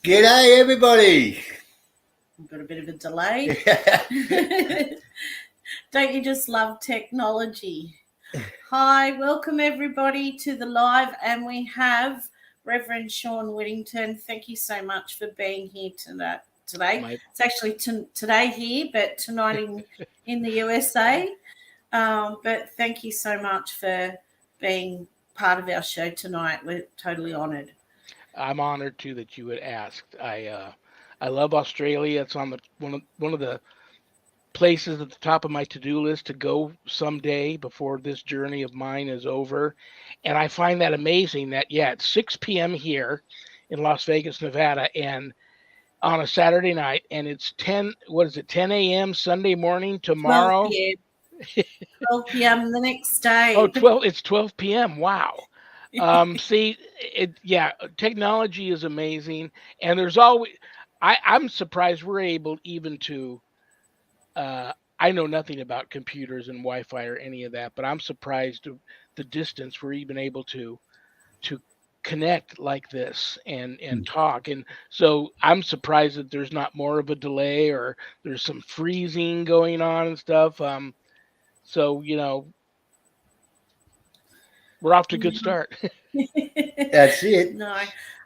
G'day, everybody. We've got a bit of a delay. Don't you just love technology? Hi, welcome everybody to the live, and we have Reverend Shawn Whittington. Thank you so much for being here today. It's actually today here, but tonight in the USA. But thank you so much for being part of our show tonight. We're totally honoured. I'm honored too that you had asked. I love Australia. It's on one of the places at the top of my to-do list to go someday before this journey of mine is over. And I find that amazing that it's 6 p.m. here in Las Vegas, Nevada, and on a Saturday night, and it's 10 a.m. Sunday morning tomorrow. 12 p.m. the next day. It's 12 p.m. Wow. Technology is amazing, and there's always I'm surprised we're able even to I know nothing about computers and Wi-Fi or any of that, but I'm surprised at the distance we're even able to connect like this and talk. And so I'm surprised that there's not more of a delay or there's some freezing going on and stuff. So we're off to a good start. That's it. No.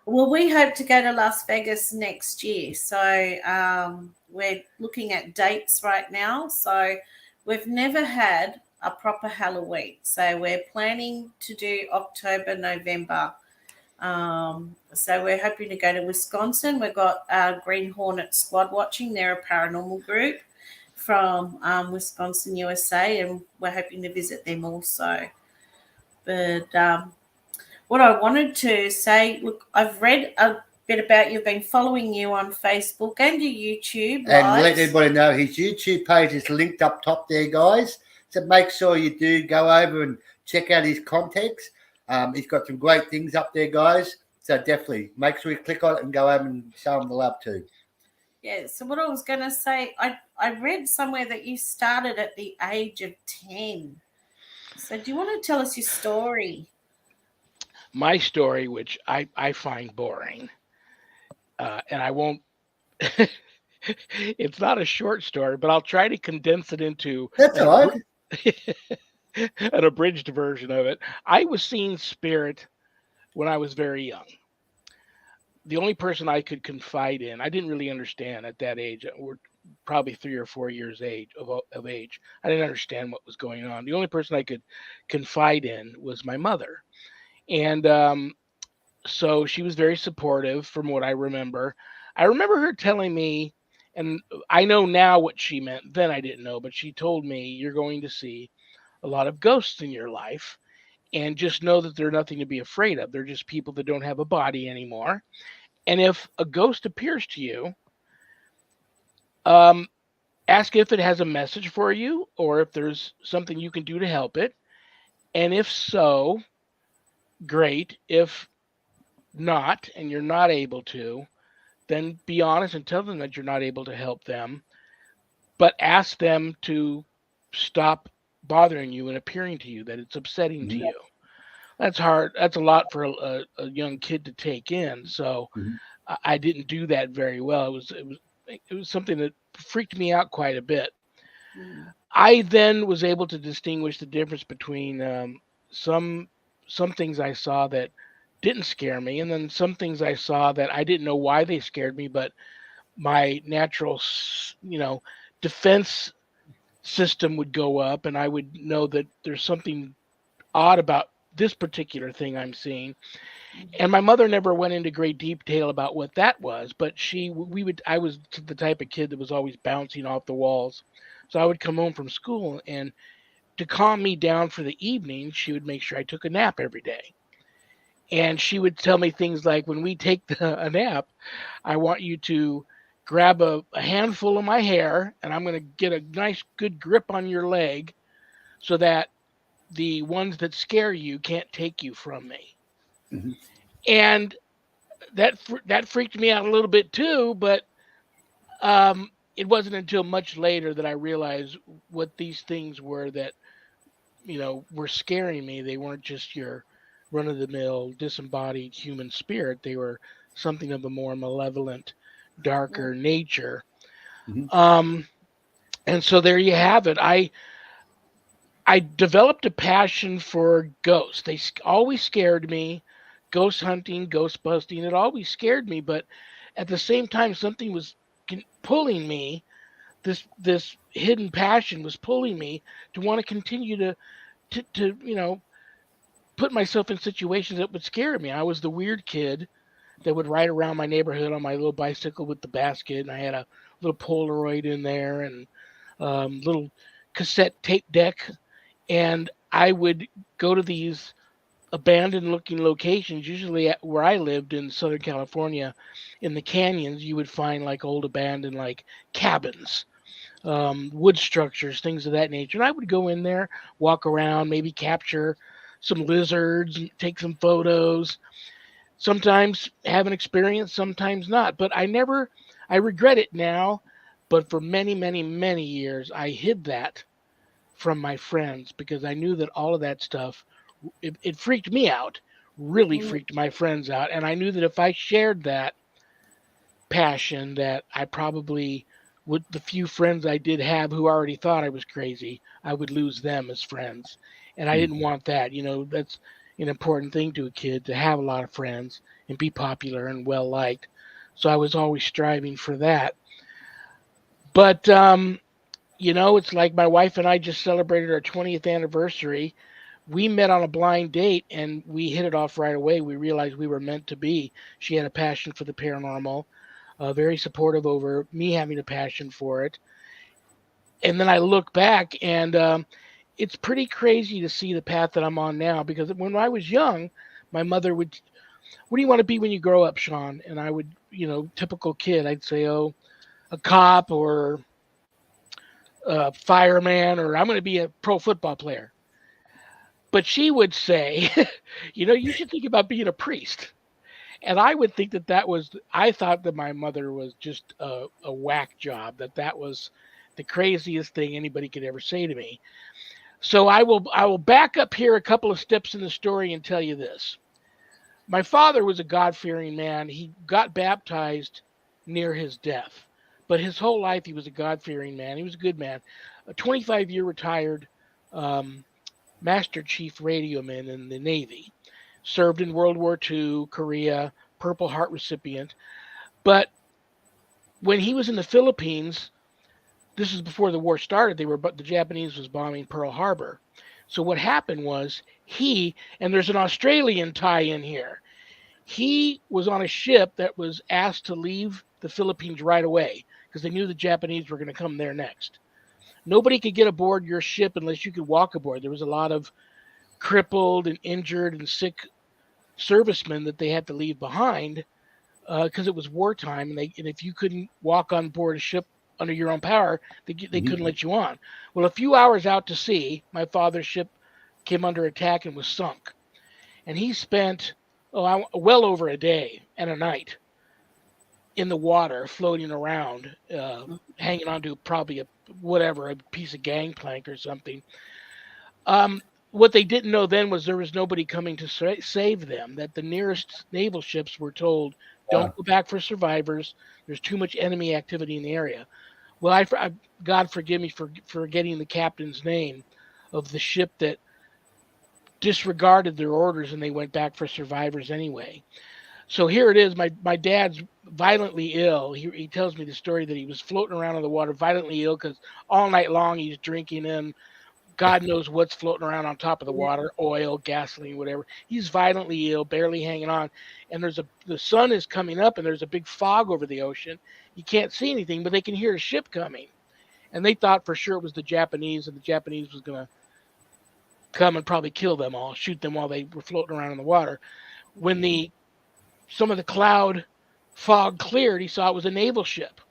Well, we hope to go to Las Vegas next year. So we're looking at dates right now. So we've never had a proper Halloween. So we're planning to do October, November. So we're hoping to go to Wisconsin. We've got Green Hornet Squad watching. They're a paranormal group from Wisconsin, USA, and we're hoping to visit them also. But what I wanted to say, look, I've read a bit about you. I've been following you on Facebook and your YouTube. And let everybody know his YouTube page is linked up top there, guys. So make sure you do go over and check out his contacts. He's got some great things up there, guys. So definitely make sure you click on it and go over and show him the love too. Yeah, so what I was going to say, I read somewhere that you started at the age of 10. So do you want to tell us your story? My story, which I find boring, and I won't, it's not a short story, but I'll try to condense it into an abridged version of it. I was seeing spirit when I was very young. The only person I could confide in, I didn't really understand at that age. We're probably 3 or 4 years of age. I didn't understand what was going on. The only person I could confide in was my mother. And so she was very supportive from what I remember. I remember her telling me, and I know now what she meant. Then I didn't know, but she told me, you're going to see a lot of ghosts in your life. And just know that they're nothing to be afraid of. They're just people that don't have a body anymore. And if a ghost appears to you, ask if it has a message for you or if there's something you can do to help it. And if so, great. If not, and you're not able to, then be honest and tell them that you're not able to help them. But ask them to stop bothering you and appearing to you, that it's upsetting to you. That's hard. That's a lot for a young kid to take in. So I didn't do that very well. It was something that freaked me out quite a bit. I then was able to distinguish the difference between some things I saw that didn't scare me, and then some things I saw that I didn't know why they scared me, but my natural, defense system would go up, and I would know that there's something odd about this particular thing I'm seeing. And my mother never went into great detail about what that was, but I was the type of kid that was always bouncing off the walls. So I would come home from school, and to calm me down for the evening, she would make sure I took a nap every day. And she would tell me things like, when we take a nap, I want you to grab a handful of my hair, and I'm going to get a nice good grip on your leg so that the ones that scare you can't take you from me. Mm-hmm. And that freaked me out a little bit too, but it wasn't until much later that I realized what these things were that, were scaring me. They weren't just your run-of-the-mill disembodied human spirit. They were something of a more malevolent, darker nature. Mhm. And so there you have it. I developed a passion for ghosts. They always scared me. Ghost hunting, ghost busting, it always scared me. But at the same time, something was pulling me. This hidden passion was pulling me to want to continue to put myself in situations that would scare me. I was the weird kid that would ride around my neighborhood on my little bicycle with the basket, and I had a little Polaroid in there and little cassette tape deck, and I would go to these abandoned looking locations, usually where I lived in Southern California. In the canyons, you would find like old abandoned like cabins, wood structures, things of that nature. And I would go in there, walk around, maybe capture some lizards, take some photos, sometimes have an experience, sometimes not. But I regret it now, but for many, many, many years, I hid that from my friends because I knew that all of that stuff, it freaked me out, really freaked my friends out. And I knew that if I shared that passion, that I probably would, the few friends I did have who already thought I was crazy, I would lose them as friends. And I didn't want that. That's an important thing to a kid, to have a lot of friends and be popular and well liked. So I was always striving for that. But it's like my wife and I just celebrated our 20th anniversary. We met on a blind date and we hit it off right away. We realized we were meant to be. She had a passion for the paranormal, very supportive over me having a passion for it. And then I look back and it's pretty crazy to see the path that I'm on now, because when I was young, my mother would, "What do you want to be when you grow up, Shawn?" And I would, typical kid, I'd say, "Oh, a cop or a fireman, or I'm going to be a pro football player." But she would say, "You should think about being a priest." And I would think I thought that my mother was just a whack job, that was the craziest thing anybody could ever say to me. So I will back up here a couple of steps in the story and tell you this. My father was a God-fearing man. He got baptized near his death, but his whole life he was a God-fearing man. He was a good man. A 25-year retired Master Chief radioman in the Navy. Served in World War II, Korea, Purple Heart recipient. But when he was in the Philippines, this is before the war started. The Japanese was bombing Pearl Harbor. So what happened was and there's an Australian tie-in here. He was on a ship that was asked to leave the Philippines right away because they knew the Japanese were going to come there next. Nobody could get aboard your ship unless you could walk aboard. There was a lot of crippled and injured and sick servicemen that they had to leave behind because it was wartime, and if you couldn't walk on board a ship under your own power, they couldn't let you on. Well, a few hours out to sea, my father's ship came under attack and was sunk, and he spent well over a day and a night in the water, floating around, hanging onto probably a piece of gangplank or something. What they didn't know then was there was nobody coming to save them, that the nearest naval ships were told, "Don't go back for survivors. There's too much enemy activity in the area." Well, God forgive me for forgetting the captain's name of the ship that disregarded their orders and they went back for survivors anyway. So here it is. My dad's violently ill. He tells me the story that he was floating around in the water, violently ill, because all night long he's drinking in God knows what's floating around on top of the water, oil, gasoline, whatever. He's violently ill, barely hanging on. And the sun is coming up and there's a big fog over the ocean. You can't see anything, but they can hear a ship coming. And they thought for sure it was the Japanese, and the Japanese was going to come and probably kill them all, shoot them while they were floating around in the water. When some of the cloud fog cleared, he saw it was a naval ship.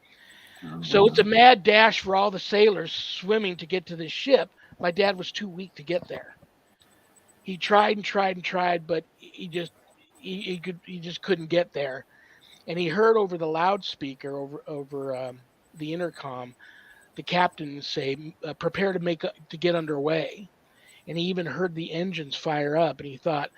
So it's a mad dash for all the sailors swimming to get to this ship. My dad was too weak to get there. He tried and tried and tried, but he just couldn't get there. And he heard over the loudspeaker, over the intercom, the captain say, "Prepare to get underway." And he even heard the engines fire up, and he thought,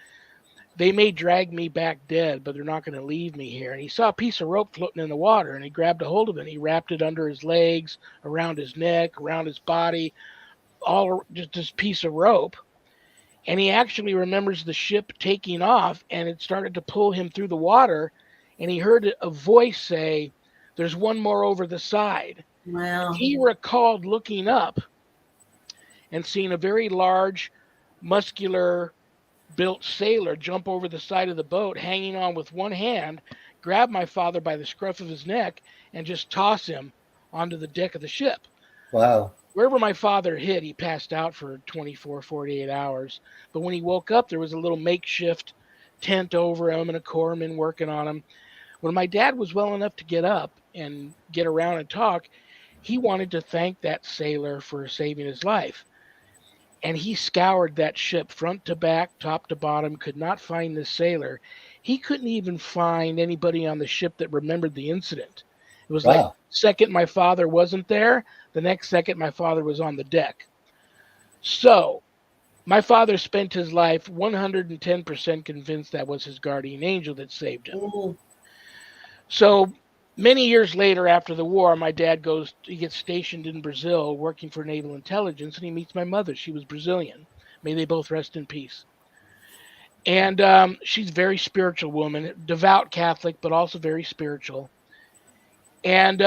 they may drag me back dead, but they're not going to leave me here. And he saw a piece of rope floating in the water, and he grabbed a hold of it. And he wrapped it under his legs, around his neck, around his body, all just this piece of rope. And he actually remembers the ship taking off, and it started to pull him through the water. And he heard a voice say, "There's one more over the side." Wow. He recalled looking up and seeing a very large, muscular built sailor jump over the side of the boat, hanging on with one hand, grab my father by the scruff of his neck, and just toss him onto the deck of the ship. Wow. Wherever my father hit, he passed out for 24, 48 hours. But when he woke up, there was a little makeshift tent over him and a corpsman working on him. When my dad was well enough to get up and get around and talk, he wanted to thank that sailor for saving his life. And he scoured that ship front to back, top to bottom, could not find this sailor. He couldn't even find anybody on the ship that remembered the incident. It was like second my father wasn't there, the next second my father was on the deck. So my father spent his life 110% convinced that was his guardian angel that saved him. Ooh. So many years later, after the war, my dad he gets stationed in Brazil working for naval intelligence, and he meets my mother. She was Brazilian. May they both rest in peace. And she's a very spiritual woman, devout Catholic, but also very spiritual. And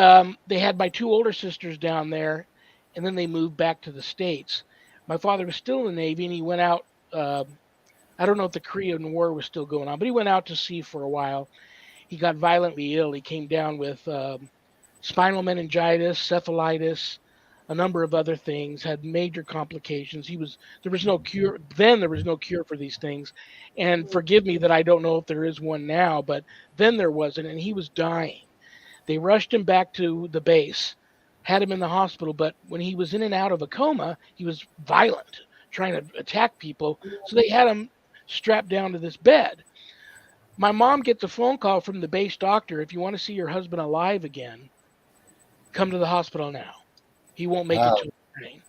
they had my two older sisters down there, and then they moved back to the States. My father was still in the Navy, and he went out. I don't know if the Korean War was still going on, but he went out to sea for a while. He got violently ill. He came down with spinal meningitis, cephalitis, a number of other things, had major complications. There was no cure. Then there was no cure for these things. And forgive me that I don't know if there is one now, but then there wasn't, and he was dying. They rushed him back to the base, had him in the hospital, but when he was in and out of a coma, he was violent, trying to attack people. So they had him strapped down to this bed. My mom gets a phone call from the base doctor. "If you want to see your husband alive again, come to the hospital now. He won't make it to the morning."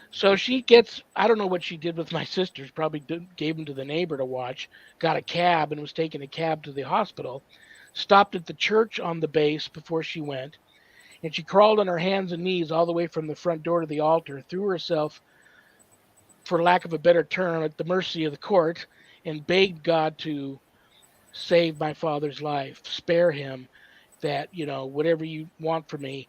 So she gets, I don't know what she did with my sisters, probably gave them to the neighbor to watch, got a cab and was taking a cab to the hospital, stopped at the church on the base before she went, and she crawled on her hands and knees all the way from the front door to the altar, threw herself, for lack of a better term, at the mercy of the court, and begged God to save my father's life, spare him, that, whatever you want from me.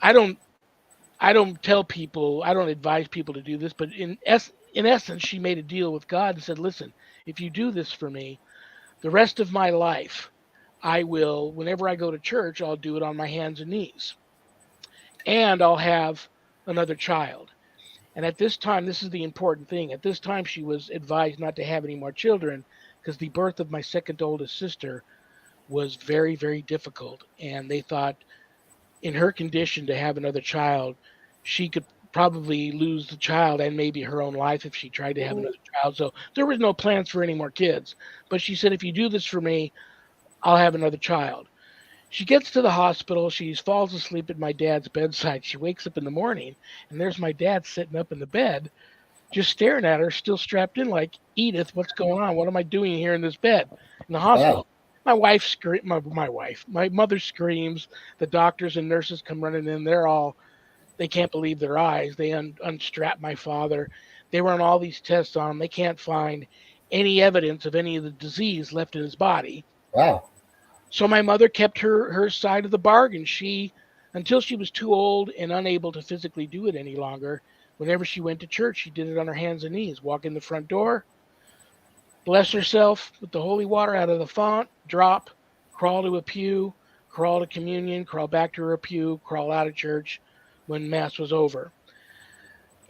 I don't tell people, I don't advise people to do this, but in essence, she made a deal with God and said, "Listen, if you do this for me, the rest of my life, I will, whenever I go to church, I'll do it on my hands and knees. And I'll have another child." And at this time, this is the important thing. At this time, she was advised not to have any more children because the birth of my second oldest sister was very, very difficult. And they thought in her condition to have another child, she could probably lose the child and maybe her own life if she tried to have another child. So there was no plans for any more kids. But she said, "If you do this for me, I'll have another child." She gets to the hospital. She falls asleep at my dad's bedside. She wakes up in the morning, and there's my dad sitting up in the bed, just staring at her, still strapped in, like, "Edith, what's going on? What am I doing here in this bed in the hospital?" My mother screams. The doctors and nurses come running in. They can't believe their eyes. They unstrap my father. They run all these tests on him. They can't find any evidence of any of the disease left in his body. Wow. So my mother kept her side of the bargain. Until she was too old and unable to physically do it any longer, whenever she went to church, she did it on her hands and knees. Walk in the front door, bless herself with the holy water out of the font, drop, crawl to a pew, crawl to communion, crawl back to her pew, crawl out of church when Mass was over.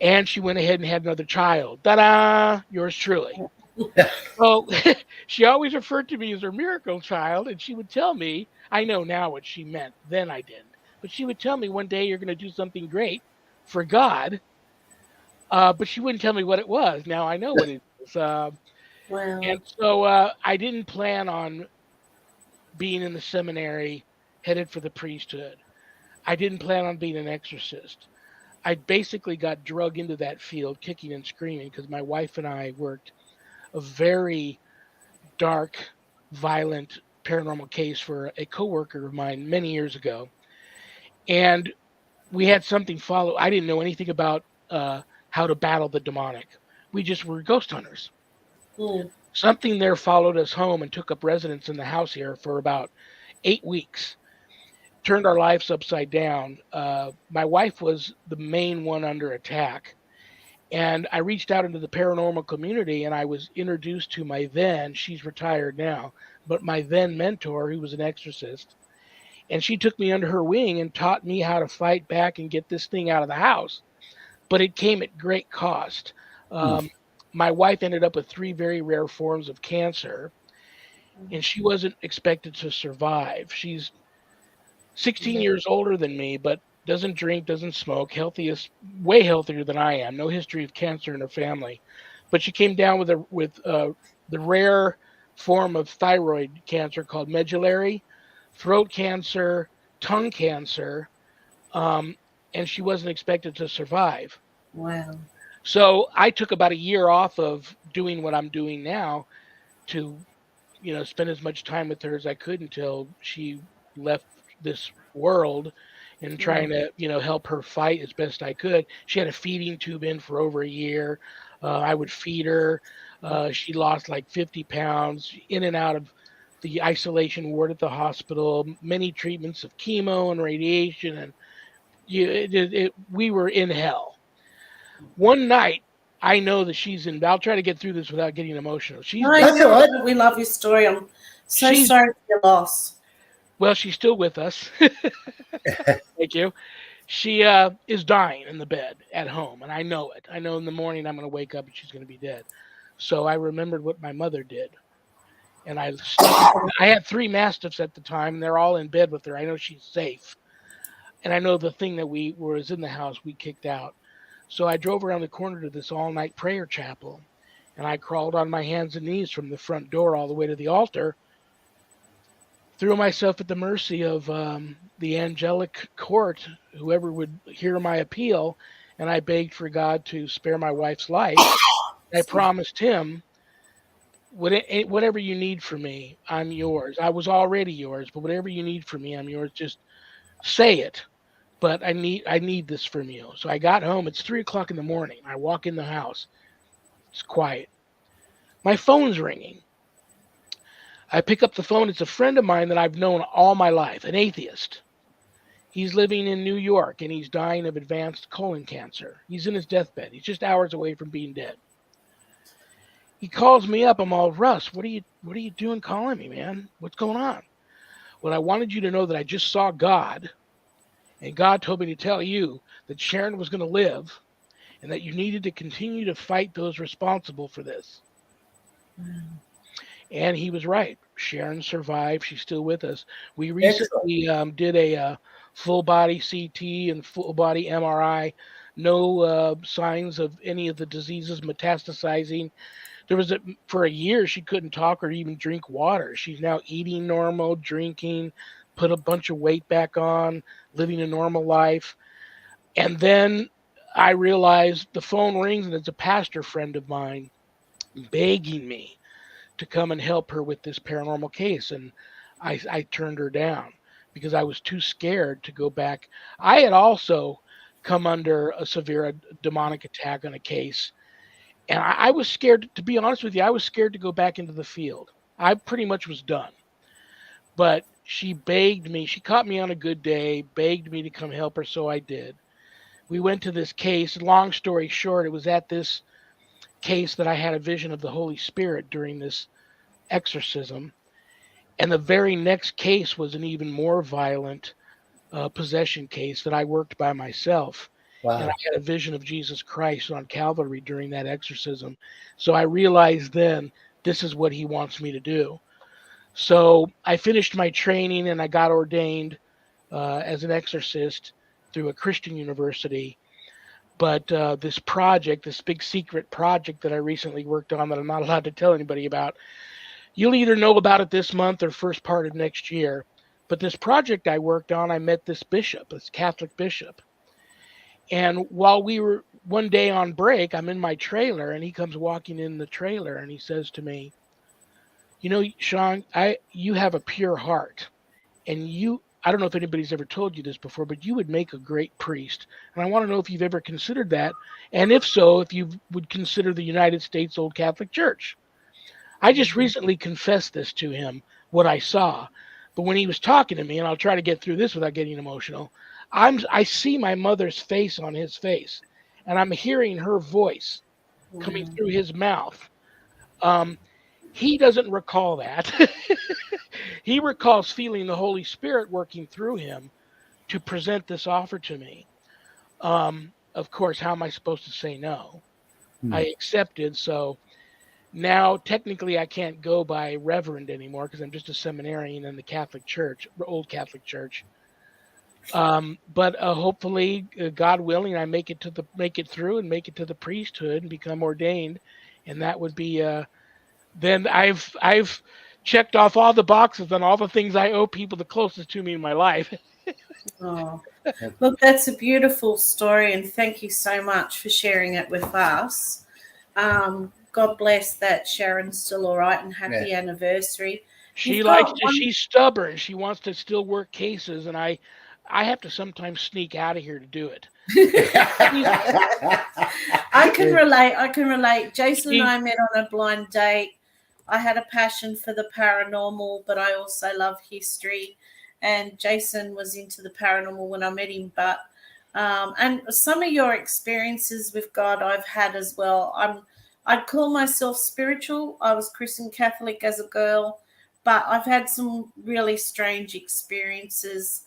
And she went ahead and had another child. Ta-da! Yours truly. So she always referred to me as her miracle child, and she would tell me, I know now what she meant, then I didn't, but she would tell me one day you're going to do something great for God, but she wouldn't tell me what it was. Now I know what it is. Wow. And so I didn't plan on being in the seminary headed for the priesthood. I didn't plan on being an exorcist. I basically got drug into that field kicking and screaming because my wife and I worked a very dark, violent paranormal case for a coworker of mine many years ago. And we had something follow. I didn't know anything about how to battle the demonic. We just were ghost hunters. Mm. Something there followed us home and took up residence in the house here for about 8 weeks. Turned our lives upside down. My wife was the main one under attack. And I reached out into the paranormal community and I was introduced to my then, she's retired now, but my then mentor, who was an exorcist. And she took me under her wing and taught me how to fight back and get this thing out of the house. But it came at great cost. My wife ended up with 3 very rare forms of cancer, and she wasn't expected to survive. She's 16 years older than me, but doesn't drink, doesn't smoke, healthiest, way healthier than I am. No history of cancer in her family, but she came down with the rare form of thyroid cancer called medullary, throat cancer, tongue cancer, and she wasn't expected to survive. Wow. So I took about a year off of doing what I'm doing now to, spend as much time with her as I could until she left this world, and trying to, help her fight as best I could. She had a feeding tube in for over a year. I would feed her. She lost like 50 pounds, in and out of the isolation ward at the hospital, many treatments of chemo and radiation, and we were in hell. One night, I know that she's in. I'll try to get through this without getting emotional. That's all right. We love your story. I'm so She's- sorry for your loss. Well, she's still with us. Thank you. She is dying in the bed at home, and I know it. I know in the morning I'm going to wake up and she's going to be dead. So I remembered what my mother did. And I had 3 mastiffs at the time, and they're all in bed with her. I know she's safe. And I know the thing that was in the house, we kicked out. So I drove around the corner to this all-night prayer chapel, and I crawled on my hands and knees from the front door all the way to the altar, threw myself at the mercy of the angelic court, whoever would hear my appeal, and I begged for God to spare my wife's life. I promised him, whatever you need from me, I'm yours. I was already yours, but whatever you need from me, I'm yours. Just say it. But I need this from you. So I got home. It's 3:00 in the morning. I walk in the house. It's quiet. My phone's ringing. I pick up the phone. It's a friend of mine that I've known all my life, an atheist. He's living in New York, and he's dying of advanced colon cancer. He's in his deathbed. He's just hours away from being dead. He calls me up. I'm all, Russ, what are you doing calling me, man? What's going on? Well, I wanted you to know that I just saw God, and God told me to tell you that Sharon was going to live, and that you needed to continue to fight those responsible for this. And he was right. Sharon survived. She's still with us. We recently did a full body CT and full body MRI. No signs of any of the diseases metastasizing. For a year, she couldn't talk or even drink water. She's now eating normal, drinking, put a bunch of weight back on, living a normal life. And then I realized the phone rings, and it's a pastor friend of mine begging me to come and help her with this paranormal case. And I turned her down because I was too scared to go back. I had also come under a severe demonic attack on a case. And I was scared, to be honest with you, I was scared to go back into the field. I pretty much was done. But she begged me. She caught me on a good day, begged me to come help her, so I did. We went to this case. Long story short, it was at this case that I had a vision of the Holy Spirit during this exorcism. And the very next case was an even more violent possession case that I worked by myself. Wow. And I had a vision of Jesus Christ on Calvary during that exorcism. So I realized then this is what he wants me to do. So I finished my training and I got ordained as an exorcist through a Christian university. But this project, this big secret project that I recently worked on that I'm not allowed to tell anybody about, you'll either know about it this month or first part of next year. But this project I worked on, I met this bishop, this Catholic bishop. And while we were one day on break, I'm in my trailer, and he comes walking in the trailer, and he says to me, You know, Shawn, you have a pure heart, and I don't know if anybody's ever told you this before, but you would make a great priest. And I want to know if you've ever considered that, and if so, if you would consider the United States Old Catholic Church. I just recently confessed this to him, what I saw. But when he was talking to me, and I'll try to get through this without getting emotional, I see my mother's face on his face, and I'm hearing her voice coming through his mouth. He doesn't recall that. He recalls feeling the Holy Spirit working through him to present this offer to me. Of course, how am I supposed to say no? I accepted, so now technically I can't go by Reverend anymore because I'm just a seminarian in the Catholic Church, Old Catholic Church. But hopefully, God willing, I make it through and make it to the priesthood and become ordained, and that would be then I've checked off all the boxes on all the things I owe people the closest to me in my life. Oh, look, that's a beautiful story, and thank you so much for sharing it with us. God bless that Sharon's still all right, and happy anniversary. She's stubborn. She wants to still work cases, and I have to sometimes sneak out of here to do it. I can relate. Jason and I met on a blind date. I had a passion for the paranormal, but I also love history. And Jason was into the paranormal when I met him. But and some of your experiences with God I've had as well. I'd call myself spiritual. I was Christian Catholic as a girl, but I've had some really strange experiences.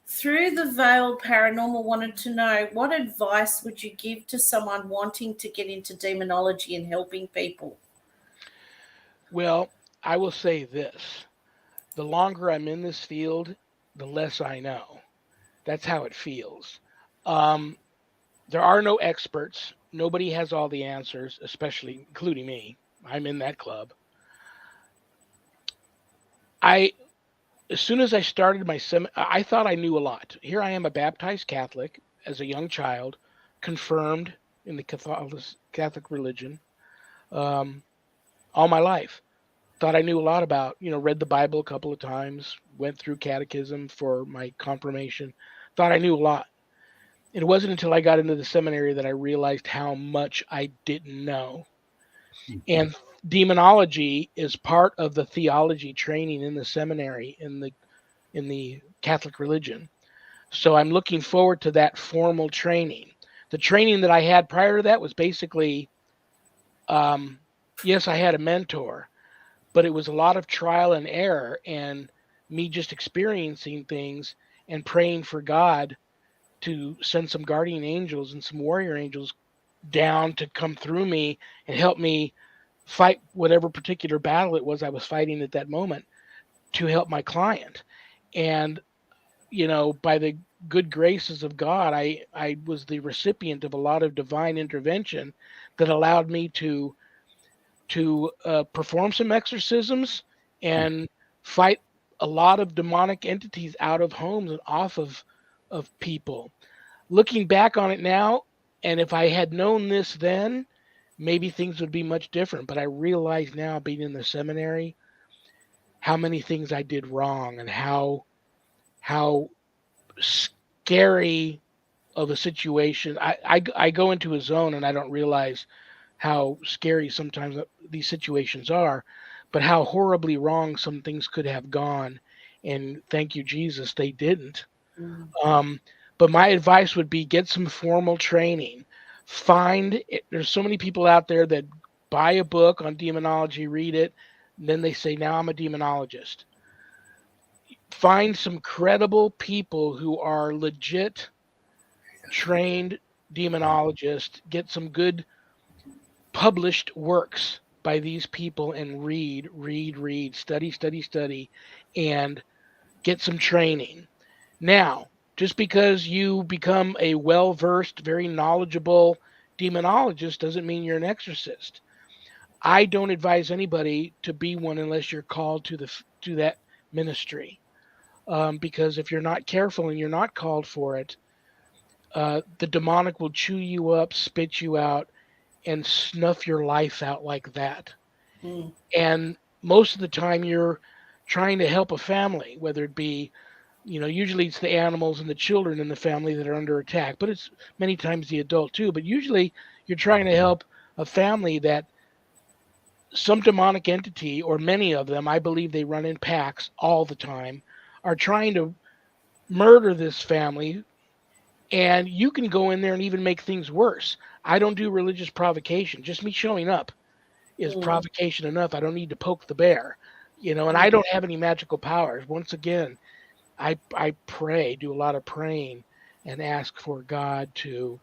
Through the Veiled Paranormal, wanted to know, what advice would you give to someone wanting to get into demonology and helping people? Well, I will say this. The longer I'm in this field, the less I know. That's how it feels. There are no experts. Nobody has all the answers, especially including me. I'm in that club. As soon as I started I thought I knew a lot. Here I am, a baptized Catholic as a young child, confirmed in the Catholic religion all my life. Thought I knew a lot about, read the Bible a couple of times, went through catechism for my confirmation. Thought I knew a lot. It wasn't until I got into the seminary that I realized how much I didn't know. And demonology is part of the theology training in the seminary in the Catholic religion. So I'm looking forward to that formal training. The training that I had prior to that was basically, yes, I had a mentor, but it was a lot of trial and error and me just experiencing things and praying for God to send some guardian angels and some warrior angels down to come through me and help me fight whatever particular battle it was I was fighting at that moment to help my client. And, by the good graces of God, I was the recipient of a lot of divine intervention that allowed me to perform some exorcisms and fight a lot of demonic entities out of homes and off of people. Looking back on it now, and if I had known this then, maybe things would be much different. But I realize now, being in the seminary, how many things I did wrong and how scary of a situation. I go into a zone and I don't realize how scary sometimes these situations are, but how horribly wrong some things could have gone. And thank you, Jesus, they didn't. But my advice would be, get some formal training. There's so many people out there that buy a book on demonology, read it, and then they say, now I'm a demonologist. Find some credible people who are legit trained demonologists, get some good published works by these people and read, study, and get some training. Now, just because you become a well-versed, very knowledgeable demonologist doesn't mean you're an exorcist. I don't advise anybody to be one unless you're called to that ministry. Because if you're not careful and you're not called for it, the demonic will chew you up, spit you out, and snuff your life out like that. And most of the time you're trying to help a family, whether it be, usually it's the animals and the children in the family that are under attack, but it's many times the adult too. But usually you're trying to help a family that some demonic entity, or many of them, I believe they run in packs all the time, are trying to murder this family. And you can go in there and even make things worse. I don't do religious provocation. Just me showing up is provocation enough. I don't need to poke the bear, and I don't have any magical powers. Once again, I pray, do a lot of praying, and ask for God to,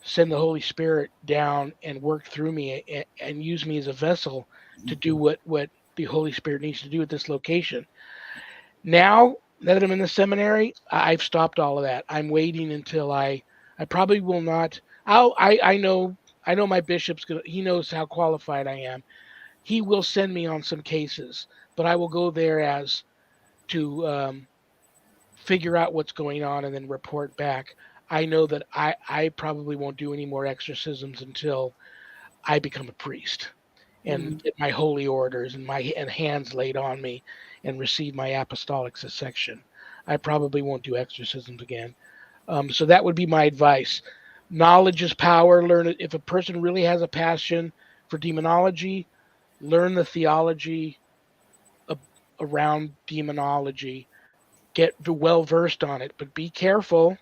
send the Holy Spirit down and work through me and use me as a vessel to do what the Holy Spirit needs to do at this location. Now that I'm in the seminary, I've stopped all of that. I'm waiting until I probably will not. I know my bishop's gonna. He knows how qualified I am. He will send me on some cases, but I will go there as to figure out what's going on and then report back. I know that I probably won't do any more exorcisms until I become a priest and get my holy orders and hands laid on me and receive my apostolic succession. I probably won't do exorcisms again. So that would be my advice. Knowledge is power. Learn it. If a person really has a passion for demonology, learn the theology around demonology. Get well versed on it, but be careful.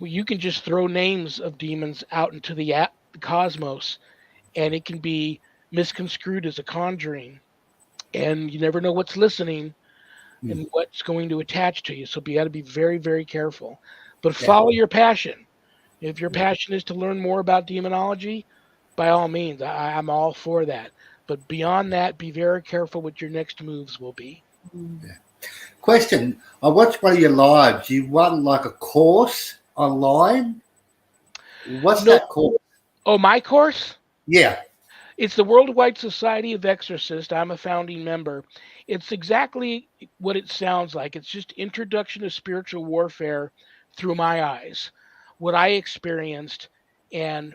You can just throw names of demons out into the cosmos, and it can be misconstrued as a conjuring, and you never know what's listening and what's going to attach to you. So you got to be very, very careful. But follow your passion. If your passion is to learn more about demonology, by all means, I'm all for that. But beyond that, be very careful what your next moves will be. Question: I watched one of your lives. You run like a course online. What's that course? Oh, my course? Yeah. It's the Worldwide Society of Exorcists. I'm a founding member. It's exactly what it sounds like. It's just introduction to spiritual warfare through my eyes. What I experienced and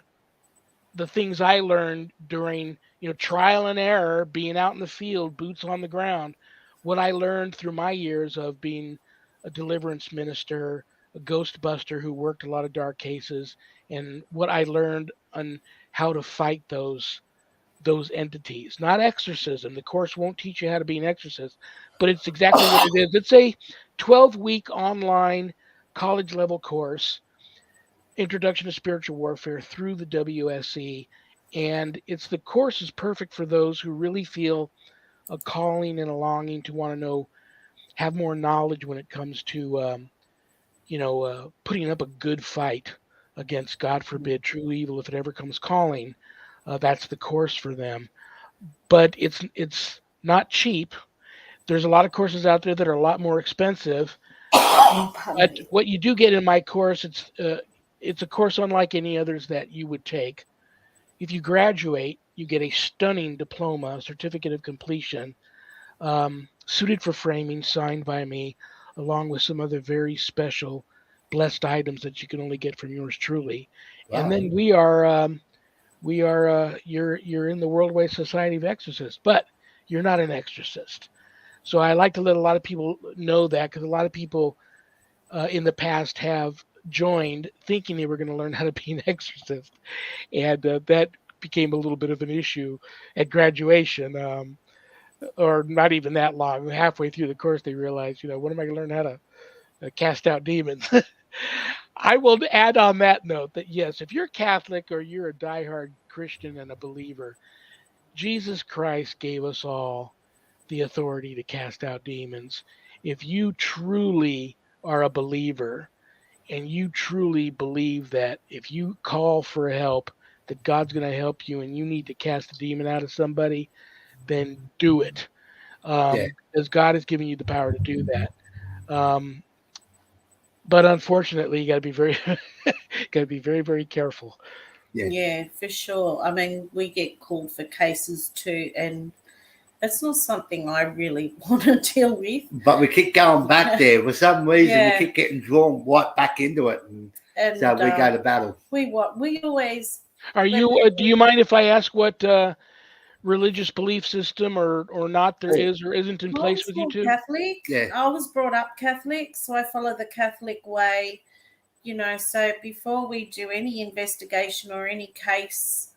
the things I learned during, trial and error, being out in the field, boots on the ground. What I learned through my years of being a deliverance minister, a ghost buster who worked a lot of dark cases, and what I learned on how to fight those entities. Not exorcism. The course won't teach you how to be an exorcist, but it's exactly what it is. It's a 12-week online college level course, Introduction to Spiritual Warfare through the WSE, and the course is perfect for those who really feel a calling and a longing to want to have more knowledge when it comes to putting up a good fight against, God forbid, true evil if it ever comes calling. That's the course for them. But it's not cheap. There's a lot of courses out there that are a lot more expensive. But what you do get in my course, it's a course unlike any others that you would take. If you graduate, you get a stunning diploma, certificate of completion, suited for framing, signed by me, along with some other very special blessed items that you can only get from yours truly. Wow. And then you're in the Worldwide Society of Exorcists, but you're not an exorcist. So I like to let a lot of people know that, because a lot of people in the past have joined thinking they were going to learn how to be an exorcist, and that became a little bit of an issue at graduation, or not even that long. Halfway through the course, they realized, what am I going to learn how to cast out demons? I will add on that note that, yes, if you're Catholic or you're a diehard Christian and a believer, Jesus Christ gave us all the authority to cast out demons. If you truly are a believer and you truly believe that if you call for help, that God's going to help you and you need to cast a demon out of somebody, then do it. Because God has given you the power to do that. But unfortunately, you got to be very, very careful. Yeah, for sure. I mean, we get called for cases too, and it's not something I really want to deal with. But we keep going back there. For some reason, we keep getting drawn right back into it. And so we go to battle. We always... Are you? Do you mind if I ask what religious belief system or not there is or isn't in place with you too? Catholic. Yeah. I was brought up Catholic, so I follow the Catholic way. So before we do any investigation or any case,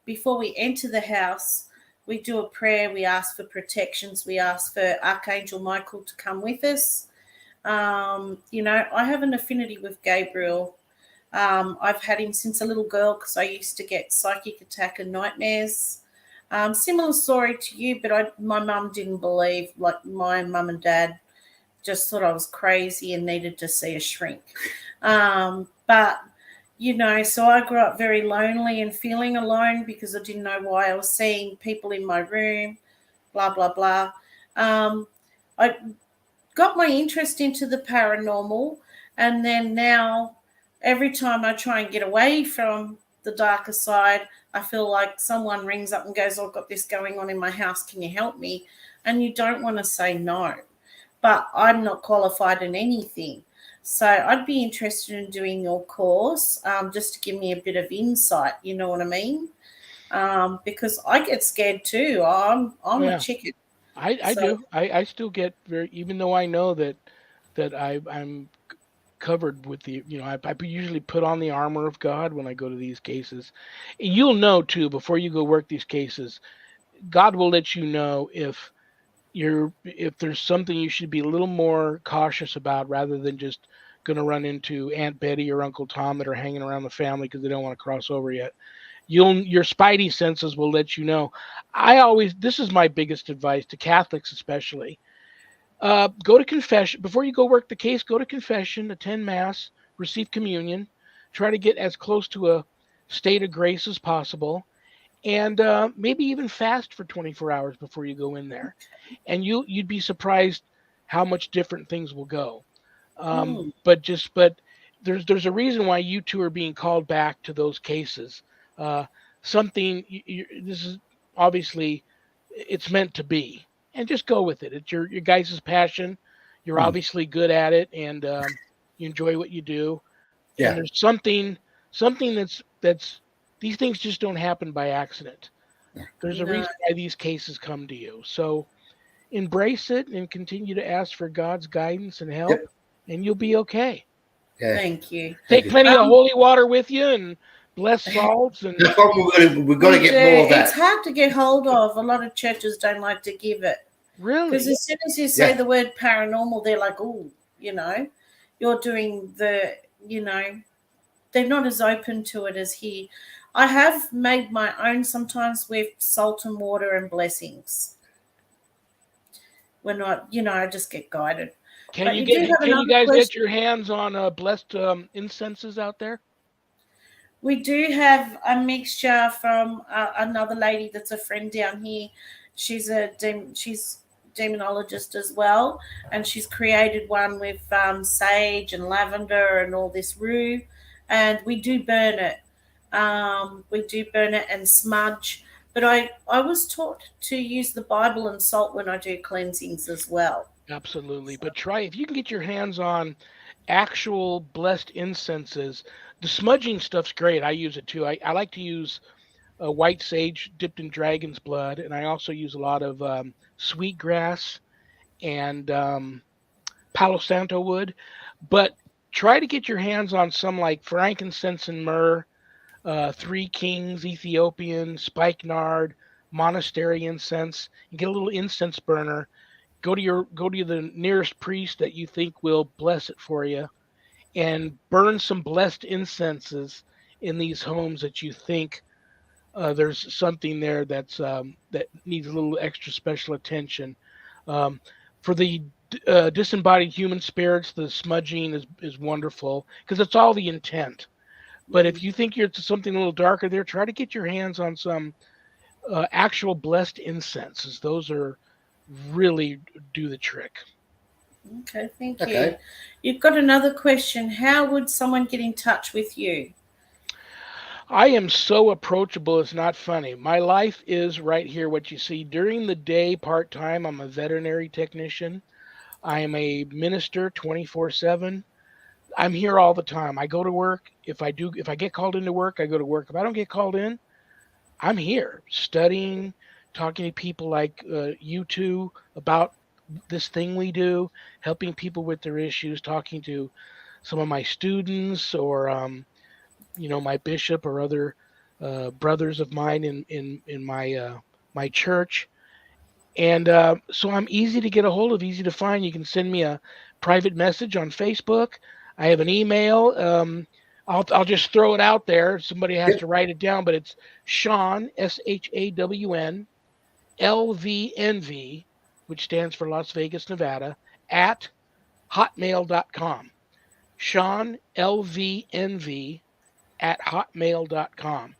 before we enter the house, we do a prayer. We ask for protections. We ask for Archangel Michael to come with us. I have an affinity with Gabriel. I've had him since a little girl because I used to get psychic attack and nightmares. Similar story to you, but my mum didn't believe. Like my mum and dad just thought I was crazy and needed to see a shrink. But so I grew up very lonely and feeling alone because I didn't know why I was seeing people in my room, blah, blah, blah. I got my interest into the paranormal, and then now every time I try and get away from the darker side, I feel like someone rings up and goes, I've got this going on in my house. Can you help me? And you don't want to say no, but I'm not qualified in anything. So I'd be interested in doing your course just to give me a bit of insight. You know what I mean? Because I get scared too. I'm a chicken. I do. I still get even though I know that I'm covered with the, I usually put on the armor of God when I go to these cases. And you'll know too, before you go work these cases, God will let you know if there's something you should be a little more cautious about rather than just going to run into Aunt Betty or Uncle Tom that are hanging around the family because they don't want to cross over yet. Your spidey senses will let you know. This is my biggest advice to Catholics especially. Go to confession before you go work the case. Go to confession, attend mass, receive communion, try to get as close to a state of grace as possible, and maybe even fast for 24 hours before you go in there, and you'd be surprised how much different things will go. But there's a reason why you two are being called back to those cases. This is obviously it's meant to be. And just go with it. It's your guys' passion. You're obviously good at it, and you enjoy what you do. Yeah. And there's something that's these things just don't happen by accident. There's a reason why these cases come to you. So embrace it and continue to ask for God's guidance and help, and you'll be okay. Yeah. Thank you. Take plenty of holy water with you and blessed salts. And that's what we've got to get more of that. It's hard to get hold of. A lot of churches don't like to give it. Really? Because as soon as you say the word paranormal, they're like, oh, you're doing they're not as open to it as here. I have made my own sometimes with salt and water and blessings. When I just get guided. Can you guys get your hands on blessed incenses out there? We do have a mixture from another lady that's a friend down here. She's she's demonologist as well, and she's created one with sage and lavender and all this rue, and we do burn it. And smudge. But I was taught to use the Bible and salt when I do cleansings as well. Absolutely. But try, if you can get your hands on actual blessed incenses, the smudging stuff's great. I use it too. I like to use white sage dipped in dragon's blood, and I also use a lot of sweetgrass and Palo Santo wood. But try to get your hands on some like frankincense and myrrh, Three Kings, Ethiopian, spikenard, monastery incense, and get a little incense burner. Go to the nearest priest that you think will bless it for you, and burn some blessed incenses in these homes that you think there's something there that needs a little extra special attention. For the disembodied human spirits, the smudging is wonderful because it's all the intent. But if you think you're something a little darker there, try to get your hands on some actual blessed incenses. Those are really do the trick. Okay, thank you. You've got another question. How would someone get in touch with you? I am so approachable, it's not funny. My life is right here, what you see. During the day, part-time, I'm a veterinary technician. I am a minister 24/7. I'm here all the time. I go to work. If I get called into work, I go to work. If I don't get called in, I'm here studying, talking to people like you two about this thing we do, helping people with their issues, talking to some of my students or my bishop or other brothers of mine in my church. And so I'm easy to get a hold of, easy to find. You can send me a private message on Facebook. I have an email. I'll just throw it out there. Somebody has Yep. to write it down, but it's Shawn, SHAWN, LVNV, which stands for Las Vegas, Nevada, at hotmail.com. Shawn, LVNV, at hotmail.com.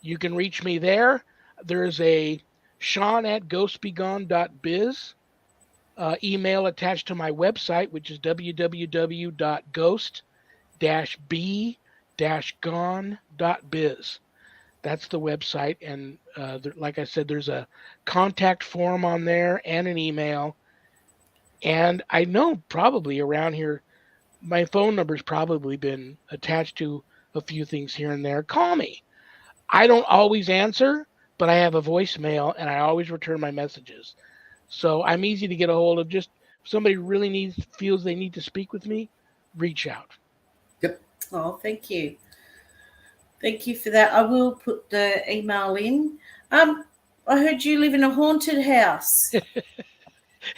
You can reach me there. There's a Shawn at GhostBgone.biz email attached to my website, which is www.ghost-b-gone.biz. That's the website. And like I said, there's a contact form on there and an email. And I know probably around here, my phone number's probably been attached to a few things here and there. Call me. I don't always answer, but I have a voicemail and I always return my messages. So I'm easy to get a hold of. Just if somebody really feels they need to speak with me, reach out. Yep. Oh, thank you. Thank you for that. I will put the email in. I heard you live in a haunted house.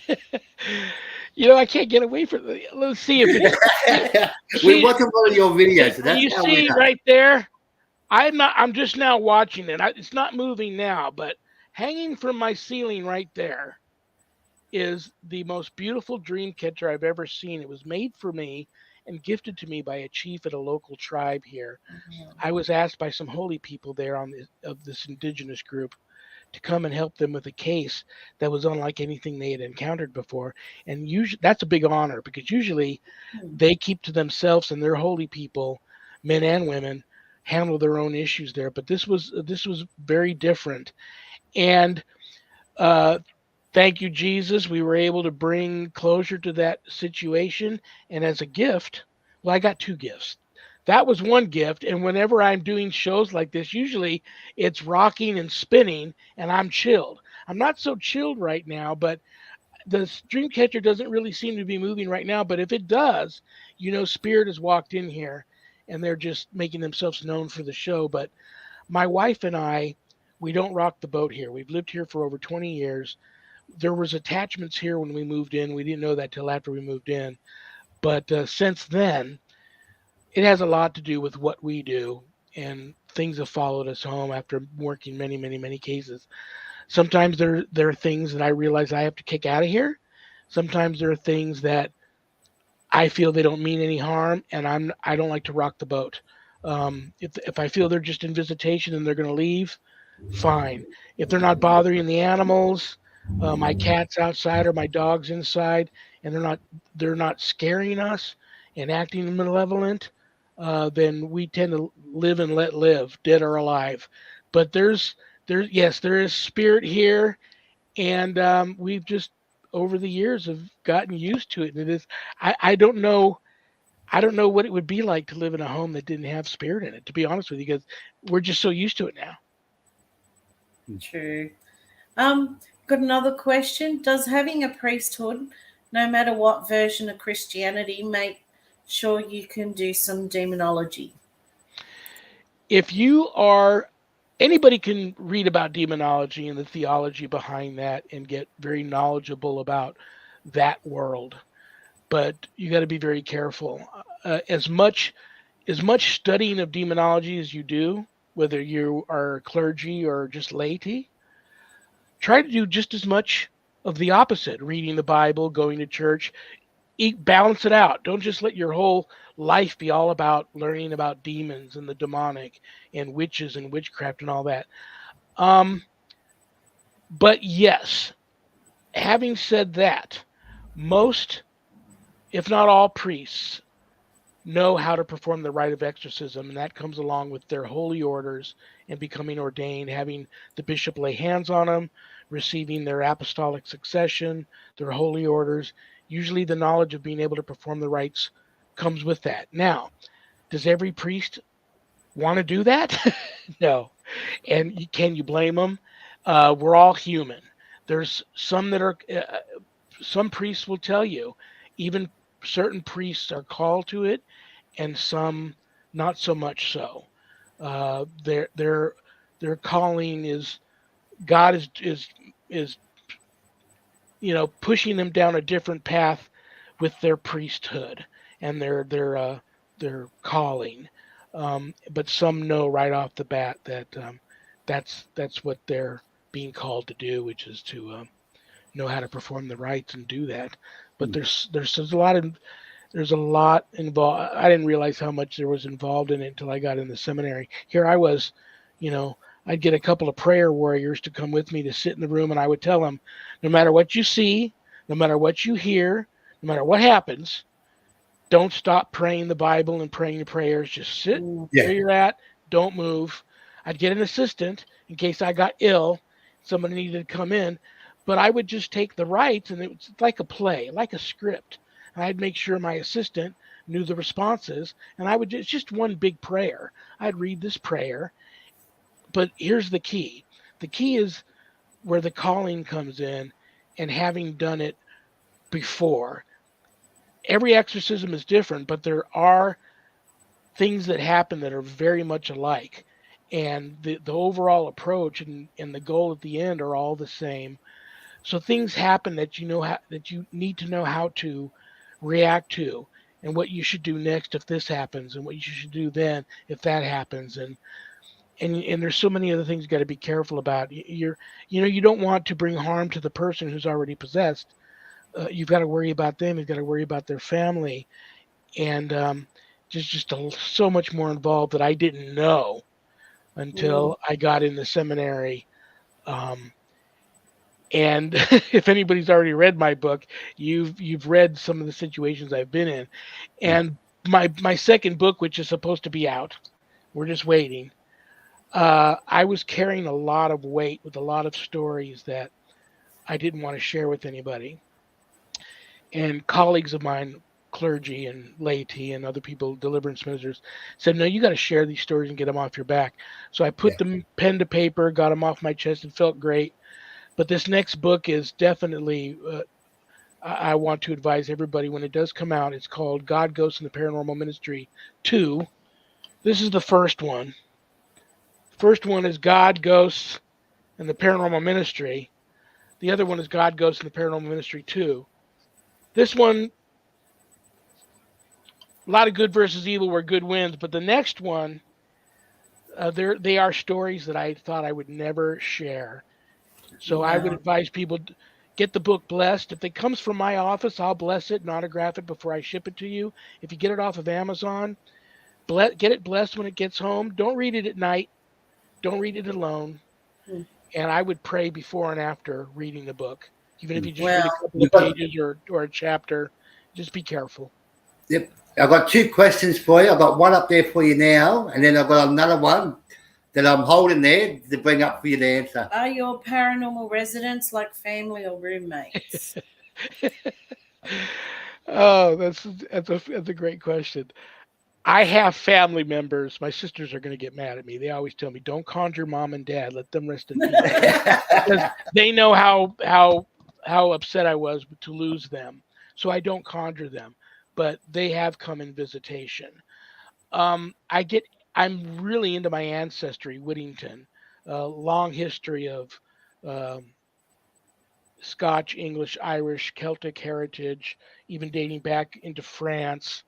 I can't get away from it. Let's see if it's. We're watching one of your videos. So Can you that's how we see know. right there? I'm just now watching it. It's not moving now, but hanging from my ceiling right there is the most beautiful dream catcher I've ever seen. It was made for me and gifted to me by a chief at a local tribe here. I was asked by some holy people there of this indigenous group to come and help them with a case that was unlike anything they had encountered before. And usually that's a big honor because usually they keep to themselves and their holy people, men and women, handle their own issues there. But this was very different. And thank you, Jesus. We were able to bring closure to that situation. And as a gift, well, I got two gifts. That was one gift. And whenever I'm doing shows like this, usually it's rocking and spinning and I'm chilled. I'm not so chilled right now, but the dream catcher doesn't really seem to be moving right now. But if it does, Spirit has walked in here and they're just making themselves known for the show. But my wife and I, we don't rock the boat here. We've lived here for over 20 years. There was attachments here when we moved in. We didn't know that till after we moved in. But since then, it has a lot to do with what we do, and things have followed us home after working many, many, many cases. Sometimes there are things that I realize I have to kick out of here. Sometimes there are things that I feel they don't mean any harm, and I don't like to rock the boat. If I feel they're just in visitation and they're going to leave, fine. If they're not bothering the animals, my cat's outside or my dog's inside, and they're not scaring us and acting malevolent, then we tend to live and let live, dead or alive. But there is spirit here, and we've just over the years have gotten used to it. And it is I don't know what it would be like to live in a home that didn't have spirit in it, to be honest with you, because we're just so used to it now. True. Got another question. Does having a priesthood, no matter what version of Christianity, make sure you can do some demonology? If anybody can read about demonology and the theology behind that and get very knowledgeable about that world, but you got to be very careful. As much studying of demonology as you do, whether you are clergy or just laity, try to do just as much of the opposite, reading the Bible, going to church. Balance it out. Don't just let your whole life be all about learning about demons and the demonic and witches and witchcraft and all that. But yes, having said that, most, if not all, priests know how to perform the rite of exorcism, and that comes along with their holy orders and becoming ordained, having the bishop lay hands on them, receiving their apostolic succession, their holy orders. Usually the knowledge of being able to perform the rites comes with that. Now, does every priest want to do that? No. And can you blame them? We're all human. There's some that are, some priests will tell you, even certain priests are called to it, and some not so much so. Their calling is, God is pushing them down a different path with their priesthood and their calling. But some know right off the bat that that's what they're being called to do, which is to know how to perform the rites and do that. But there's a lot involved. I didn't realize how much there was involved in it until I got in the seminary. Here I was, I'd get a couple of prayer warriors to come with me to sit in the room, and I would tell them, no matter what you see, no matter what you hear, no matter what happens, don't stop praying the Bible and praying your prayers. Just sit where you're at. Don't move. I'd get an assistant in case I got ill, somebody needed to come in, but I would just take the rites, and it was like a play, like a script. And I'd make sure my assistant knew the responses, and it's just one big prayer. I'd read this prayer. But here's the key. The key is where the calling comes in, and having done it before. Every exorcism is different, but there are things that happen that are very much alike. And the overall approach and the goal at the end are all the same. So things happen that that you need to know how to react to, and what you should do next if this happens, and what you should do then if that happens. And there's so many other things you got to be careful about. You don't want to bring harm to the person who's already possessed. You've got to worry about them. You've got to worry about their family, and so much more involved that I didn't know until I got in the seminary. And if anybody's already read my book, you've read some of the situations I've been in. And my second book, which is supposed to be out, we're just waiting. I was carrying a lot of weight with a lot of stories that I didn't want to share with anybody. And colleagues of mine, clergy and laity and other people, deliverance ministers, said, no, you got to share these stories and get them off your back. So I put them pen to paper, got them off my chest, and felt great. But this next book is definitely, I want to advise everybody when it does come out, it's called God, Ghosts, and the Paranormal Ministry 2. This is the first one. First one is God, Ghosts, and the Paranormal Ministry. The other one is God, Ghosts, and the Paranormal Ministry 2. This one, a lot of good versus evil where good wins, but the next one, they are stories that I thought I would never share. So I would advise people to get the book blessed. If it comes from my office, I'll bless it and autograph it before I ship it to you. If you get it off of Amazon, get it blessed when it gets home. Don't read it at night. Don't read it alone. And I would pray before and after reading the book. Even if you just read a couple of pages or a chapter, just be careful. Yep. I've got two questions for you. I've got one up there for you now, and then I've got another one that I'm holding there to bring up for you to answer. Are your paranormal residents like family or roommates? Oh, that's a great question. I have family members. My sisters are going to get mad at me. They always tell me, "Don't conjure mom and dad. Let them rest in peace." Because they know how upset I was to lose them. So I don't conjure them, but they have come in visitation. I'm really into my ancestry, Whittington, long history of Scotch, English, Irish, Celtic heritage, even dating back into France.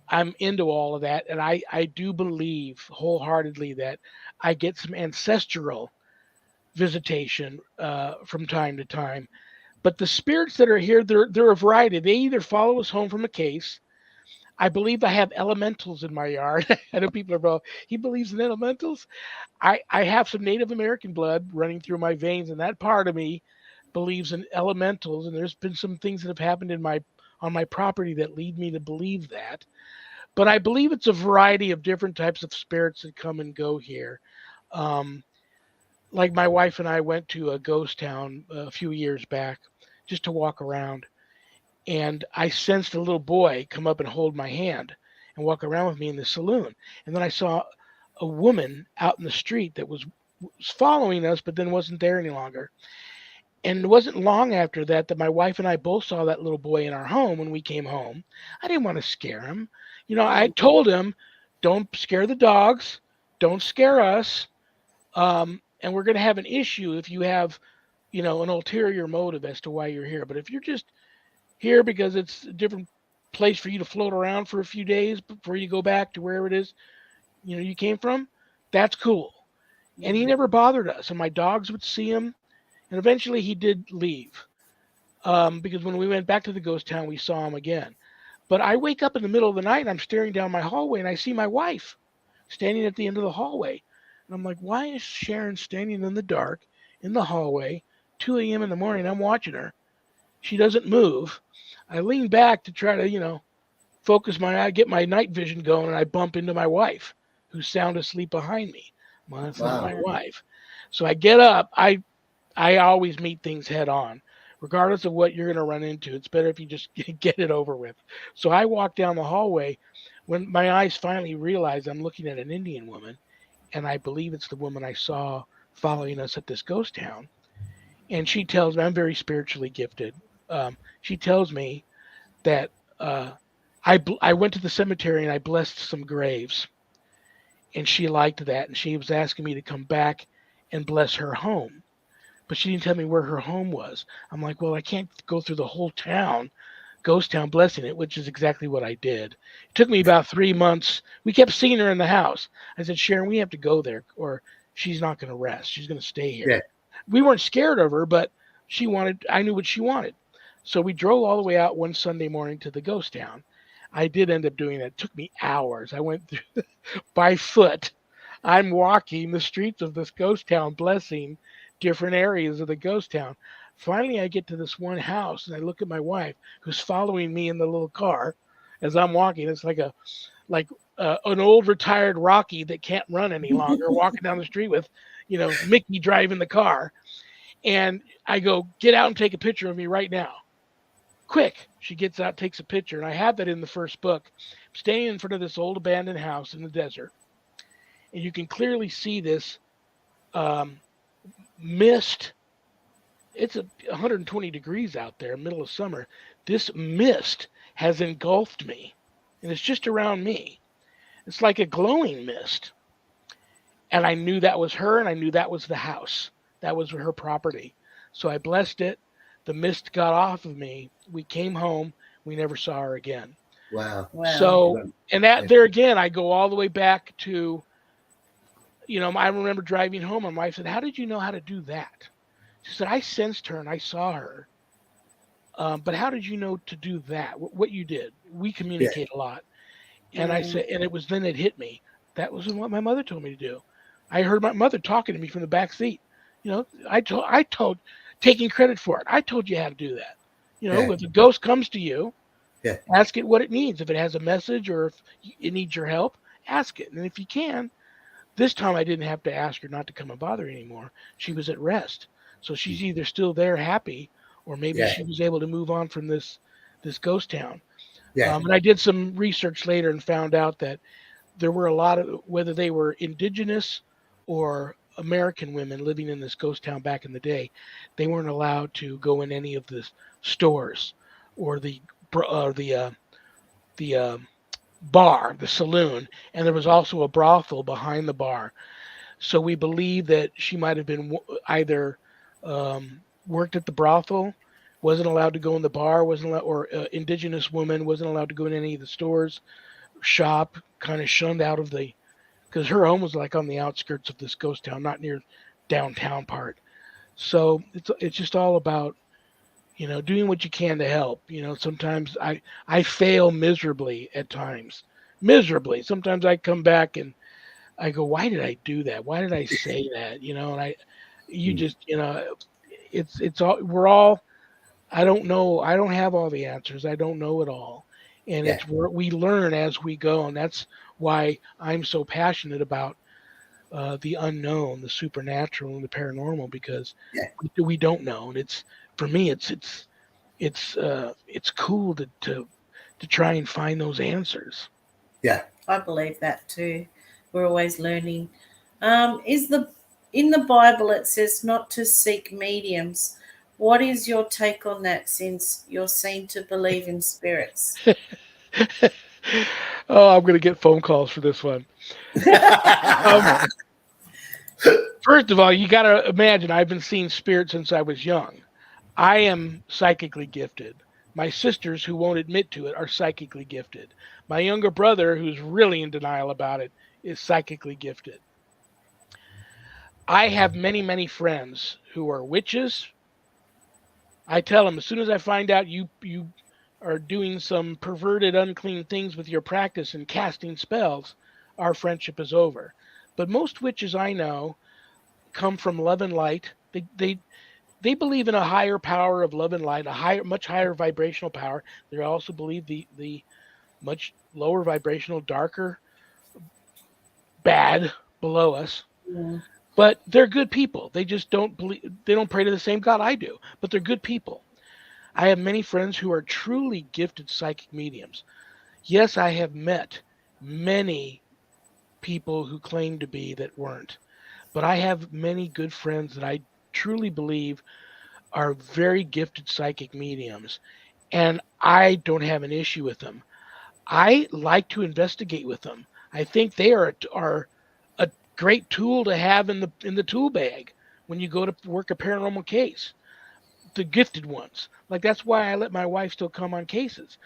I'm into all of that, and I do believe wholeheartedly that I get some ancestral visitation from time to time. But the spirits that are here, they're a variety. They either follow us home from a case. I believe I have elementals in my yard. I know people are about, he believes in elementals. I have some Native American blood running through my veins, and that part of me believes in elementals. And there's been some things that have happened on my property that lead me to believe that. But I believe it's a variety of different types of spirits that come and go here. Like my wife and I went to a ghost town a few years back just to walk around. And I sensed a little boy come up and hold my hand and walk around with me in the saloon. And then I saw a woman out in the street that was following us, but then wasn't there any longer. And it wasn't long after that my wife and I both saw that little boy in our home when we came home. I didn't want to scare him. I told him, don't scare the dogs, don't scare us, and we're going to have an issue if you have, an ulterior motive as to why you're here. But if you're just here because it's a different place for you to float around for a few days before you go back to wherever it is, you came from, that's cool. And he never bothered us, and my dogs would see him. And eventually he did leave, because when we went back to the ghost town, we saw him again. But I wake up in the middle of the night and I'm staring down my hallway and I see my wife standing at the end of the hallway. And I'm like, why is Sharon standing in the dark in the hallway, 2 a.m. in the morning? I'm watching her. She doesn't move. I lean back to try to, focus my eye, get my night vision going, and I bump into my wife, who's sound asleep behind me. Well, that's not my wife. So I get up. I always meet things head on, regardless of what you're going to run into. It's better if you just get it over with. So I walk down the hallway when my eyes finally realize I'm looking at an Indian woman, and I believe it's the woman I saw following us at this ghost town. And she tells me, I'm very spiritually gifted. She tells me that I went to the cemetery and I blessed some graves, and she liked that, and she was asking me to come back and bless her home. But she didn't tell me where her home was. I'm like, well, I can't go through the whole town, ghost town, blessing it, which is exactly what I did. It took me about 3 months. We kept seeing her in the house. I said, Sharon, we have to go there or she's not going to rest. She's going to stay here. Yeah. We weren't scared of her, but I knew what she wanted. So we drove all the way out one Sunday morning to the ghost town. I did end up doing that. It took me hours. I went through by foot. I'm walking the streets of this ghost town, blessing different areas of the ghost town. Finally, I get to this one house and I look at my wife, who's following me in the little car as I'm walking. It's like an old retired Rocky that can't run any longer, walking down the street with, Mickey driving the car. And I go, get out and take a picture of me right now. Quick. She gets out, takes a picture. And I have that in the first book. I'm standing in front of this old abandoned house in the desert. And you can clearly see this mist. It's 120 degrees out there, middle of summer. This mist has engulfed me, and it's just around me. It's like a glowing mist. And I knew that was her, and I knew that was the house. That was her property. So I blessed it. The mist got off of me. We came home. We never saw her again. Wow. So, and there again, I go all the way back to, I remember driving home, and my wife said, how did you know how to do that? She said, I sensed her and I saw her. But how did you know to do that? What you did? We communicate a lot. And I said, and then it hit me. That was what my mother told me to do. I heard my mother talking to me from the back seat. I told, taking credit for it. I told you how to do that. If a ghost comes to you, ask it what it needs. If it has a message or if it needs your help, ask it. And if you can, this time I didn't have to ask her not to come and bother anymore. She was at rest. So she's either still there happy, or maybe she was able to move on from this ghost town. Yeah. And I did some research later and found out that there were a lot of, whether they were indigenous or American women living in this ghost town back in the day, they weren't allowed to go in any of the stores or the bar, the saloon. And there was also a brothel behind the bar. So we believe that she might have been either worked at the brothel, wasn't allowed to go in the bar, or indigenous woman wasn't allowed to go in any of the stores, shop, kind of shunned out of because her home was like on the outskirts of this ghost town, not near downtown part. So it's just all about, doing what you can to help. Sometimes I fail miserably at times. Miserably. Sometimes I come back and I go, why did I do that? Why did I say that? And it's all, I don't know. I don't have all the answers. I don't know it all. And it's where we learn as we go. And that's why I'm so passionate about the unknown, the supernatural and the paranormal, because we don't know. And it's, for me, it's cool to try and find those answers. Yeah. I believe that too. We're always learning. In the Bible it says not to seek mediums. What is your take on that, since you're seen to believe in spirits? Oh, I'm going to get phone calls for this one. First of all, you got to imagine I've been seeing spirits since I was young. I am psychically gifted. My sisters, who won't admit to it, are psychically gifted. My younger brother, who's really in denial about it, is psychically gifted. I have many, many friends who are witches. I tell them, as soon as I find out you are doing some perverted, unclean things with your practice and casting spells, our friendship is over. But most witches I know come from love and light. They believe in a higher power of love and light, much higher vibrational power. They also believe the much lower vibrational, darker, bad below us. Yeah. But they're good people. They just don't believe. They don't pray to the same God I do. But they're good people. I have many friends who are truly gifted psychic mediums. Yes, I have met many people who claim to be that weren't. But I have many good friends that I truly believe are very gifted psychic mediums. And I don't have an issue with them. I like to investigate with them. I think they are a great tool to have in the tool bag when you go to work a paranormal case. The gifted ones, like that's why I let my wife still come on cases.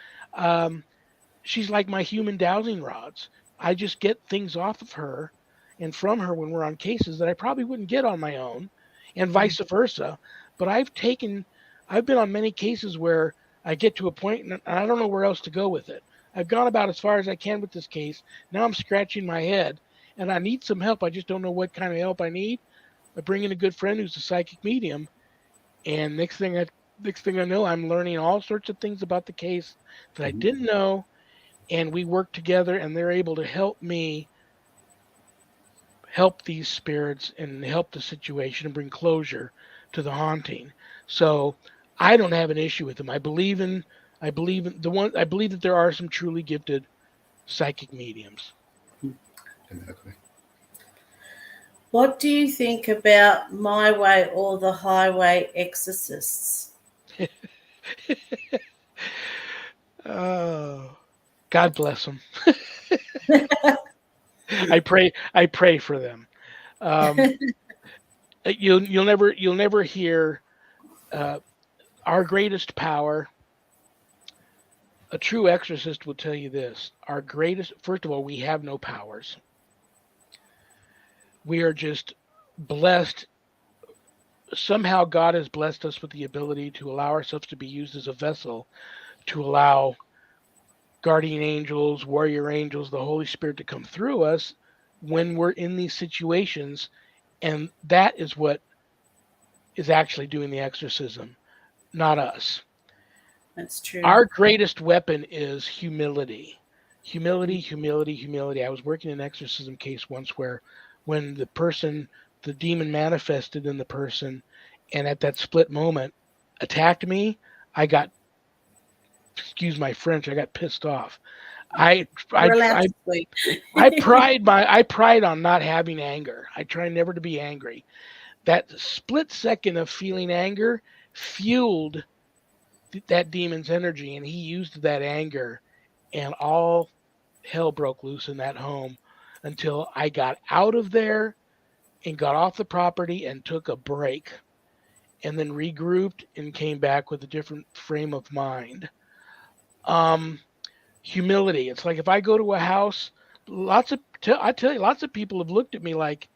She's like my human dowsing rods. I just get things off of her and from her when we're on cases that I probably wouldn't get on my own, and vice versa. But I've been on many cases where I get to a point and I don't know where else to go with it. I've gone about as far as I can with this case. Now I'm scratching my head and I need some help. I just don't know what kind of help I need. I bring in a good friend who's a psychic medium, and next thing I know, I'm learning all sorts of things about the case that I didn't know, and we work together, and they're able to help me help these spirits and help the situation and bring closure to the haunting. So I don't have an issue with them. I believe in I believe that there are some truly gifted psychic mediums. Exactly. What do you think about My Way or the Highway Exorcists? Oh, God bless them. I pray for them. You'll never hear our greatest power. A true exorcist will tell you this. Our greatest, first of all, we have no powers. We are just blessed. Somehow God has blessed us with the ability to allow ourselves to be used as a vessel to allow guardian angels, warrior angels, the Holy Spirit to come through us when we're in these situations. And that is what is actually doing the exorcism, not us. That's true. Our greatest weapon is humility. Humility, humility, humility. I was working an exorcism case once where when the demon manifested in the person and at that split moment attacked me, I got, excuse my French, I got pissed off. I pride on not having anger. I try never to be angry. That split second of feeling anger fueled that demon's energy, and he used that anger, and all hell broke loose in that home until I got out of there and got off the property and took a break and then regrouped and came back with a different frame of mind. Humility. It's like if I go to a house, I tell you, lots of people have looked at me like,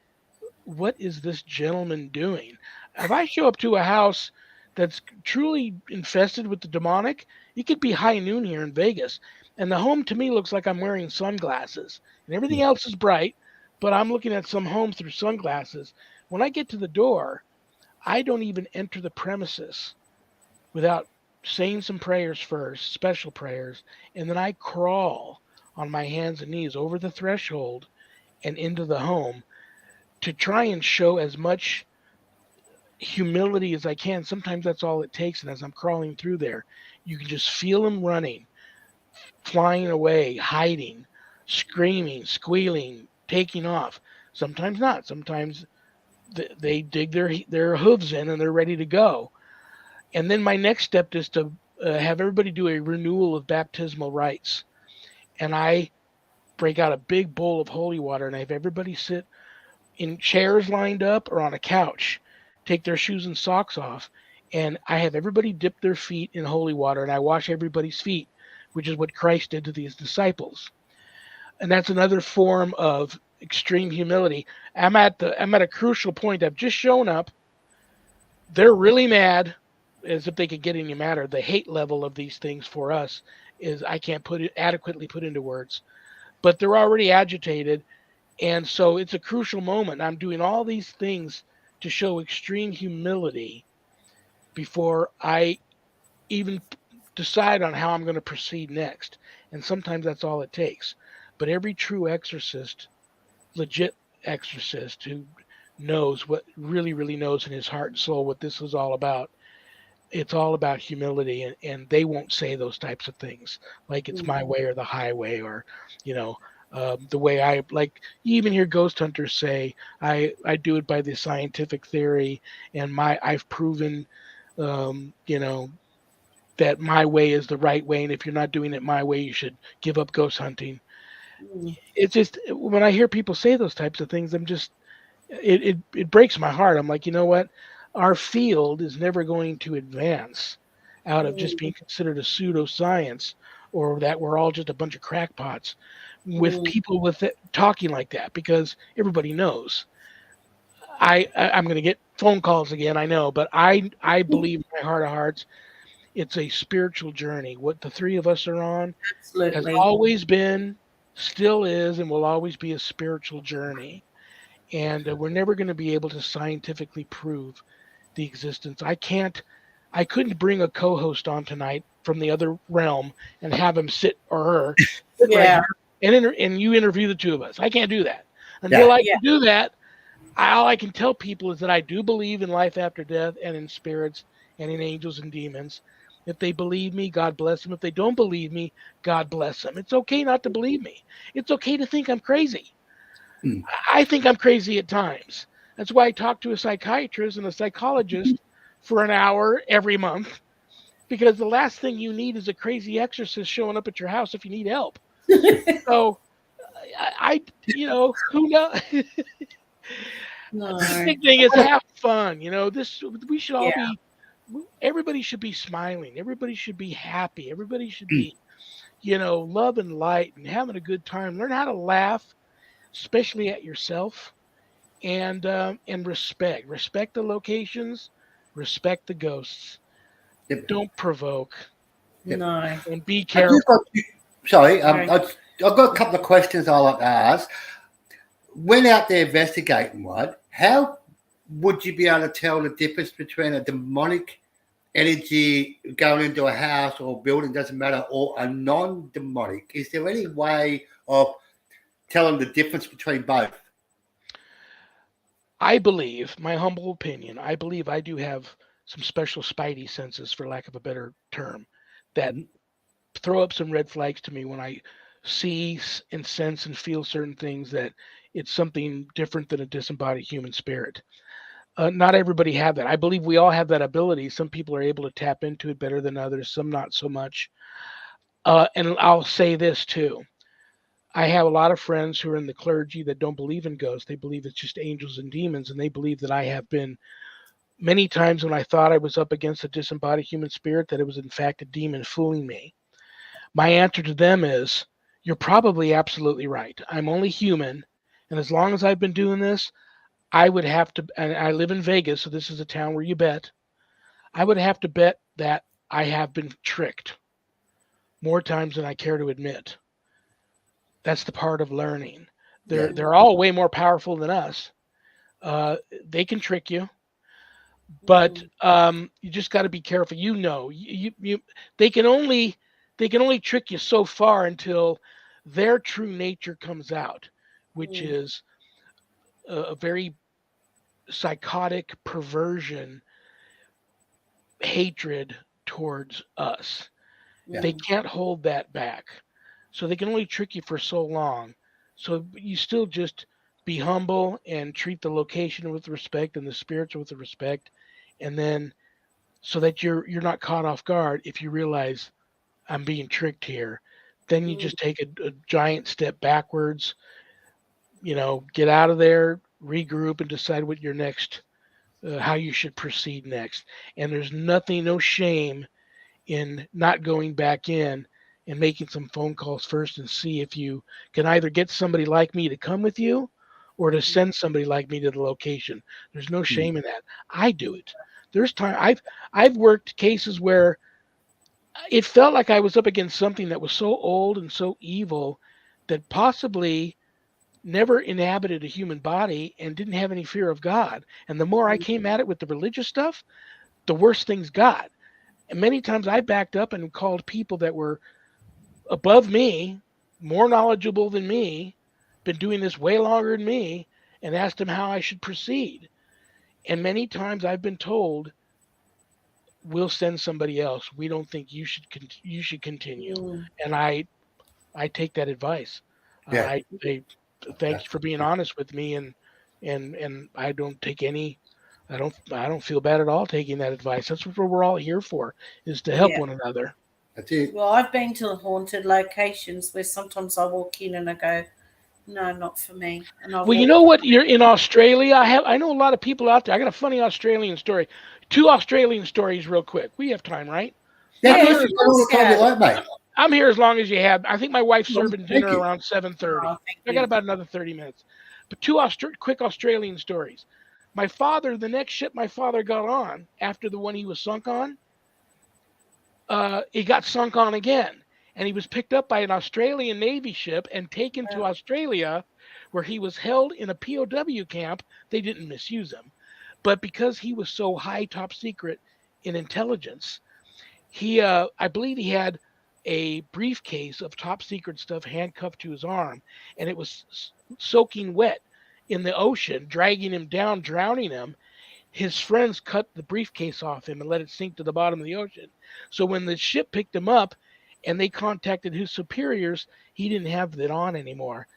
what is this gentleman doing? If I show up to a house that's truly infested with the demonic, it could be high noon here in Vegas, and the home to me looks like I'm wearing sunglasses, and everything else is bright, but I'm looking at some home through sunglasses. When I get to the door, I don't even enter the premises without saying some prayers first, special prayers, and then I crawl on my hands and knees over the threshold and into the home to try and show as much humility as I can. Sometimes that's all it takes. And as I'm crawling through there, you can just feel them running, flying away, hiding, screaming, squealing, taking off. Sometimes not. Sometimes they dig their hooves in and they're ready to go. And then my next step is to have everybody do a renewal of baptismal rites. And I break out a big bowl of holy water and I have everybody sit in chairs lined up or on a couch, take their shoes and socks off, and I have everybody dip their feet in holy water and I wash everybody's feet, which is what Christ did to these disciples. And that's another form of extreme humility. I'm at a crucial point. I've just shown up. They're really mad, as if they could get any madder. The hate level of these things for us is I can't adequately put into words. But they're already agitated, and so it's a crucial moment. I'm doing all these things to show extreme humility before I even decide on how I'm going to proceed next. And sometimes that's all it takes. But every true exorcist, legit exorcist who knows what really, really knows in his heart and soul what this is all about, it's all about humility, and they won't say those types of things like it's my way or the highway, or the way I like. You even hear ghost hunters say I do it by the scientific theory, and I've proven that my way is the right way, and if you're not doing it my way you should give up ghost hunting. It's just when I hear people say those types of things, I'm just it breaks my heart. I'm like, you know what? Our field is never going to advance out of just being considered a pseudoscience, or that we're all just a bunch of crackpots with people with it talking like that, because everybody knows. I'm going to get phone calls again, I know, but I believe in my heart of hearts it's a spiritual journey. What the three of us are on has Absolutely. always been, still is, and will always be a spiritual journey. And we're never going to be able to scientifically prove the existence. I couldn't bring a co-host on tonight from the other realm and have him sit, or her sit right here and you interview the two of us. I can't do that. Until I can do that, all I can tell people is that I do believe in life after death and in spirits and in angels and demons. If they believe me, God bless them. If they don't believe me, God bless them. It's okay not to believe me. It's okay to think I'm crazy. I think I'm crazy at times. That's why I talk to a psychiatrist and a psychologist for an hour every month, because the last thing you need is a crazy exorcist showing up at your house if you need help. So who knows? No. The big thing is have fun. We should all be. Everybody should be smiling. Everybody should be happy. Everybody should be, love and light and having a good time. Learn how to laugh, especially at yourself, and respect the locations, respect the ghosts. Don't provoke. No. And be careful. I've got a couple of questions I'd like to ask. When out there investigating one, how would you be able to tell the difference between a demonic energy going into a house or building, doesn't matter, or a non-demonic? Is there any way of telling the difference between both? I believe, my humble opinion, I believe I do have some special spidey senses, for lack of a better term, that throw up some red flags to me when I see and sense and feel certain things, that it's something different than a disembodied human spirit. Not everybody have that. I believe we all have that ability. Some people are able to tap into it better than others, some not so much. And I'll say this too. I have a lot of friends who are in the clergy that don't believe in ghosts. They believe it's just angels and demons, and they believe that I have been many times when I thought I was up against a disembodied human spirit, that it was in fact a demon fooling me. My answer to them is, you're probably absolutely right. I'm only human, and as long as I've been doing this, I would have to, and I live in Vegas, so this is a town where you bet. I would have to bet that I have been tricked more times than I care to admit. That's the part of learning. They're all way more powerful than us. They can trick you, but you just got to be careful. They can only trick you so far until their true nature comes out, which is a very psychotic perversion, hatred towards us. They can't hold that back, so they can only trick you for so long. So you still just be humble and treat the location with respect and the spirits with respect, and then so that you're not caught off guard if you realize I'm being tricked here. Then you just take a giant step backwards, get out of there, regroup, and decide what your next, how you should proceed next. And there's no shame in not going back in and making some phone calls first and see if you can either get somebody like me to come with you or to send somebody like me to the location. There's no shame in that. I do it. There's time I've worked cases where it felt like I was up against something that was so old and so evil that possibly never inhabited a human body and didn't have any fear of God. And the more I came at it with the religious stuff, the worse things got. And many times I backed up and called people that were above me, more knowledgeable than me, been doing this way longer than me, and asked them how I should proceed. And many times I've been told, "We'll send somebody else. We don't think you should continue." And I take that advice. Yeah. I thank you for being honest with me, and I don't take any. I don't feel bad at all taking that advice. That's what we're all here for, is to help one another. That's it. Well, I've been to haunted locations where sometimes I walk in and I go, no, not for me. And well, you know what? You're in Australia. I know a lot of people out there. I got a funny Australian story. 2 Australian stories real quick. We have time, right? Yeah, Yeah, all the time you like, mate. I'm here as long as you have. I think my wife's serving dinner you. around 7:30. Oh, I got about another 30 minutes. But 2 quick Australian stories. My father, the next ship my father got on after the one he was sunk on, he got sunk on again. And he was picked up by an Australian Navy ship and taken to Australia, where he was held in a POW camp. They didn't misuse him. But because he was so high, top secret in intelligence, I believe he had a briefcase of top secret stuff handcuffed to his arm, and it was soaking wet in the ocean, dragging him down, drowning him. His friends cut the briefcase off him and let it sink to the bottom of the ocean. So when the ship picked him up and they contacted his superiors, he didn't have that on anymore.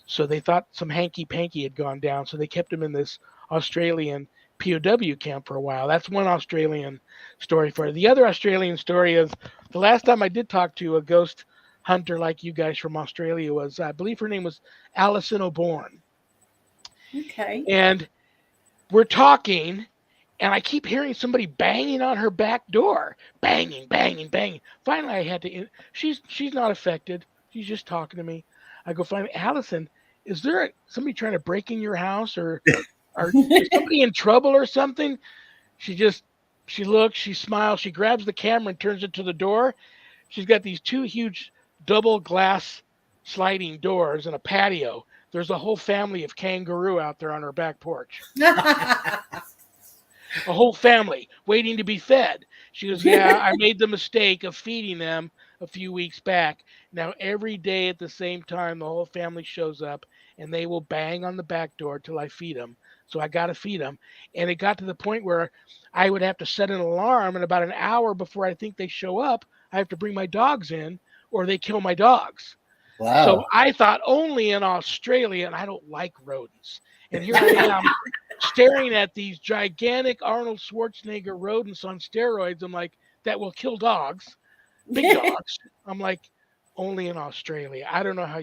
So they thought some hanky-panky had gone down, so they kept him in this Australian POW camp for a while. That's one Australian story for it. The other Australian story is the last time I did talk to a ghost hunter like you guys from Australia was, I believe her name was Alison O'Bourne. Okay. And we're talking, and I keep hearing somebody banging on her back door. Banging, banging, banging. Finally, I had to, she's not affected. She's just talking to me. I go, finally, Alison, is there somebody trying to break in your house, or is somebody in trouble or something? She looks, she smiles, she grabs the camera and turns it to the door. She's got these 2 huge double glass sliding doors and a patio. There's a whole family of kangaroo out there on her back porch. A whole family waiting to be fed. She goes, yeah, I made the mistake of feeding them a few weeks back. Now, every day at the same time, the whole family shows up, and they will bang on the back door till I feed them. So I got to feed them. And it got to the point where I would have to set an alarm, and about an hour before I think they show up, I have to bring my dogs in, or they kill my dogs. Wow. So I thought only in Australia, and I don't like rodents. And here I am staring at these gigantic Arnold Schwarzenegger rodents on steroids. I'm like, that will kill dogs, big dogs. I'm like, only in Australia. I don't know how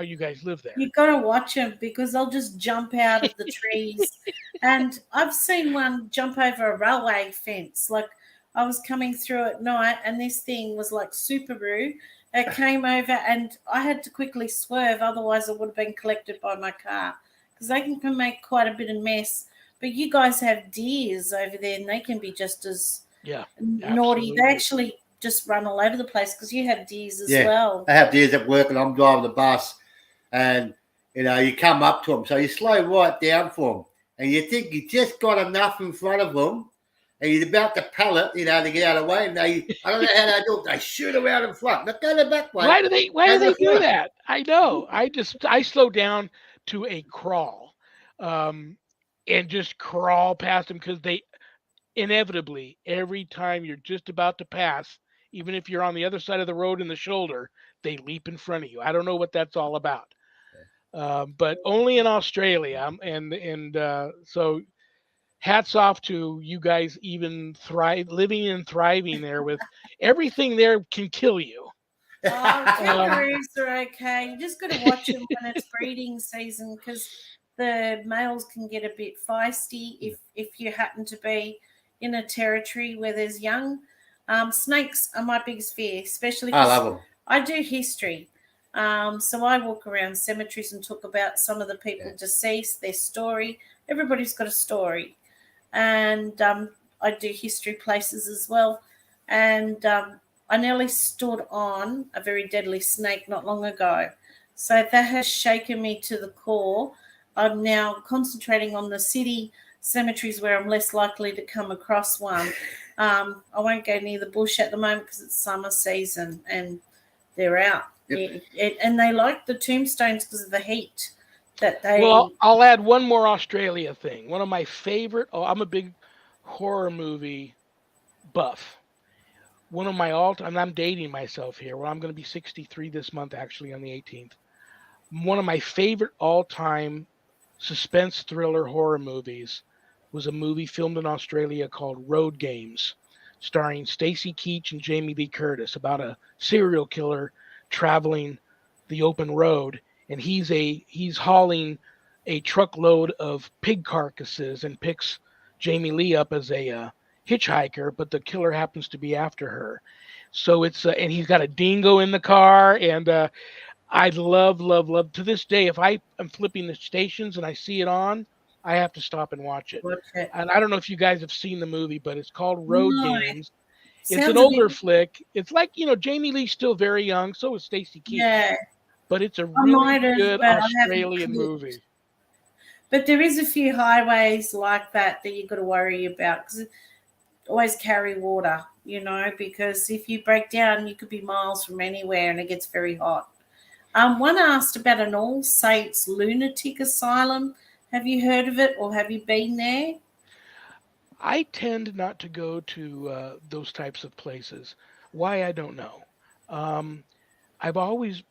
you guys live there. You got to watch them because they'll just jump out of the trees. And I've seen one jump over a railway fence. Like, I was coming through at night, and this thing was like Subaru. It came over, and I had to quickly swerve, otherwise it would have been collected by my car, because they can make quite a bit of mess. But you guys have deers over there, and they can be just as naughty. They actually just run all over the place, because you have deers as well. I have deers at work, and I'm driving the bus, and you come up to them, so you slow right down for them, and you think you just got enough in front of them, and you're about to pallet, to get out of the way, and I don't know how they do it. They shoot around in front. Now go the back way. Why do they do that? I know. I slow down to a crawl, and just crawl past them, because they inevitably, every time you're just about to pass, even if you're on the other side of the road in the shoulder, they leap in front of you. I don't know what that's all about. but only in Australia. So hats off to you guys, even living and thriving there. With everything there can kill you. Kangaroos are okay. You just got to watch them when it's breeding season, because the males can get a bit feisty if you happen to be in a territory where there's young. Snakes are my biggest fear, especially I because love them. I do history. So I walk around cemeteries and talk about some of the people deceased, their story. Everybody's got a story. And I do history places as well. And I nearly stood on a very deadly snake not long ago. So that has shaken me to the core. I'm now concentrating on the city cemeteries where I'm less likely to come across one. I won't go near the bush at the moment because it's summer season and they're out. Yep. And they like the tombstones because of the heat that they... Well, I'll add one more Australia thing. One of my favorite, I'm a big horror movie buff. One of my all-time, I'm dating myself here. Well, I'm going to be 63 this month, actually, on the 18th. One of my favorite all-time suspense thriller horror movies was a movie filmed in Australia called Road Games, starring Stacy Keach and Jamie Lee Curtis, about a serial killer traveling the open road, and he's hauling a truckload of pig carcasses and picks Jamie Lee up as a hitchhiker, but the killer happens to be after her. So it's and he's got a dingo in the car, and I love to this day. If I am flipping the stations and I see it on, I have to stop and watch it. And I don't know if you guys have seen the movie, but it's called Road Games. It's an older flick. It's like, Jamie Lee's still very young. So is Stacy Keach. Yeah. But it's a really good Australian movie. But there is a few highways like that you've got to worry about, because always carry water, because if you break down, you could be miles from anywhere and it gets very hot. One asked about an All Saints lunatic asylum. Have you heard of it, or have you been there? I tend not to go to those types of places. Why, I don't know. I've always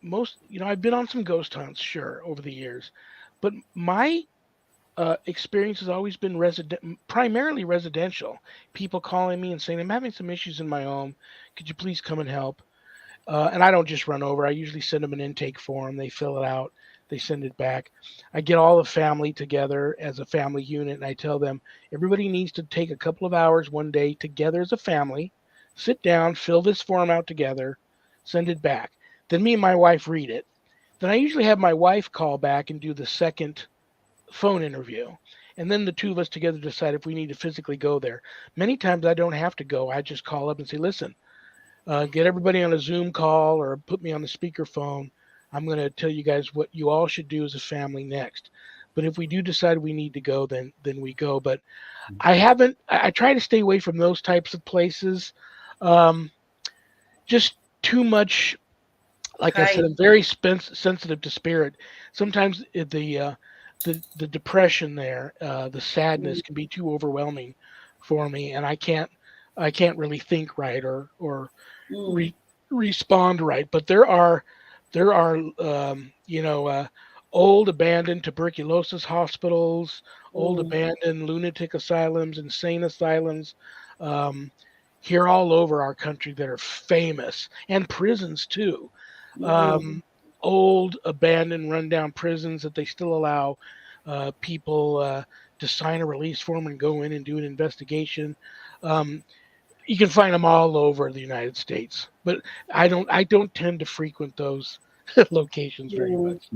I've been on some ghost hunts, sure, over the years, but my experience has always been primarily residential. People calling me and saying, "I'm having some issues in my home. Could you please come and help?" And I don't just run over. I usually send them an intake form. They fill it out. They send it back. I get all the family together as a family unit, and I tell them everybody needs to take a couple of hours one day together as a family, sit down, fill this form out together, send it back. Then me and my wife read it. Then I usually have my wife call back and do the second phone interview. And then the two of us together decide if we need to physically go there. Many times I don't have to go. I just call up and say, listen, get everybody on a Zoom call or put me on the speakerphone. I'm going to tell you guys what you all should do as a family next. But if we do decide we need to go, then we go. But I try to stay away from those types of places. Just too much, like I said, I'm very sensitive to spirit. Sometimes the depression there, the sadness can be too overwhelming for me, and I can't really think right or respond right. But there are old abandoned tuberculosis hospitals, old abandoned lunatic asylums, insane asylums here all over our country that are famous, and prisons too. Old abandoned rundown prisons that they still allow people to sign a release form and go in and do an investigation. You can find them all over the United States, but I don't tend to frequent those locations very much.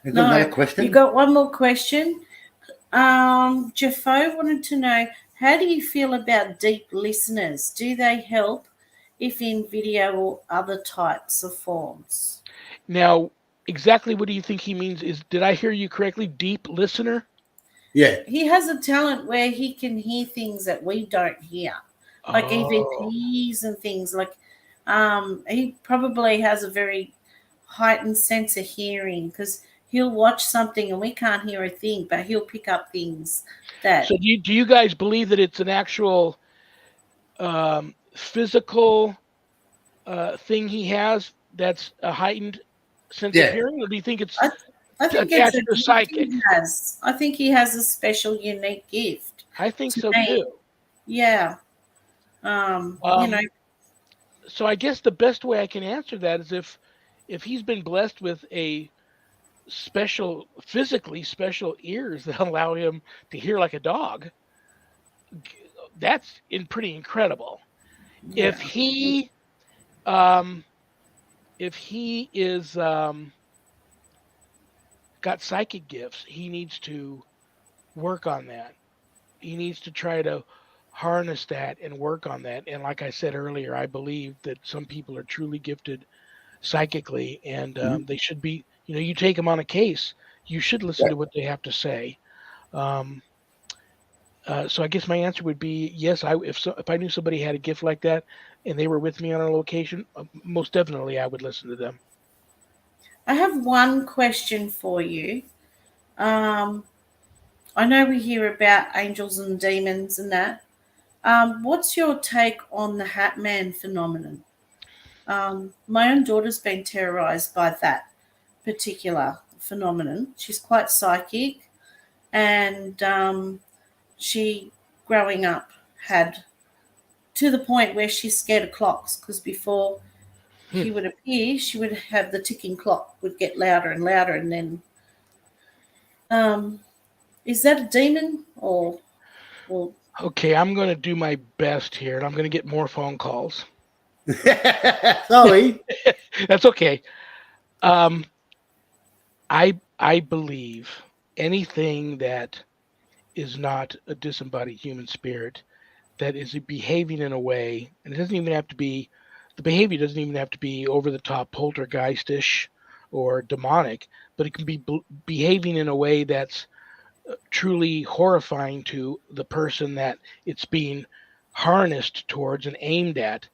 Is there another question? You got one more question. Jaffo wanted to know, how do you feel about deep listeners? Do they help if in video or other types of forms? Now, exactly what do you think he means? Did I hear you correctly? Deep listener? Yeah. He has a talent where he can hear things that we don't hear, like EVPs and things. Like he probably has a very heightened sense of hearing, because he'll watch something and we can't hear a thing, but he'll pick up things that... So do you guys believe that it's an actual physical thing he has that's a heightened sense of hearing, or do you think it's I think it's attached a to gift psychic. he has. I think he has a special, unique gift. I think to so me. too. Yeah. You know, So I guess the best way I can answer that is if he's been blessed with a physically special ears that allow him to hear like a dog, that's pretty incredible. yeah. If he is got psychic gifts, he needs to work on that. He needs to try to harness that and work on that. And like I said earlier, I believe that some people are truly gifted psychically, and they should be. You take them on a case, you should listen to what they have to say. So I guess my answer would be yes. If I knew somebody had a gift like that and they were with me on a location, most definitely I would listen to them. I have one question for you. I know we hear about angels and demons and that. What's your take on the Hat Man phenomenon? My own daughter's been terrorized by that particular phenomenon. She's quite psychic, and she, growing up, had to the point where she's scared of clocks, because before he would appear, she would have the ticking clock would get louder and louder, and then is that a demon or Okay, I'm going to do my best here, and I'm going to get more phone calls. Sorry. That's okay. I believe anything that is not a disembodied human spirit that is behaving in a way, and the behavior doesn't even have to be over the top poltergeistish or demonic, but it can be behaving in a way that's truly horrifying to the person that it's being harnessed towards and aimed at,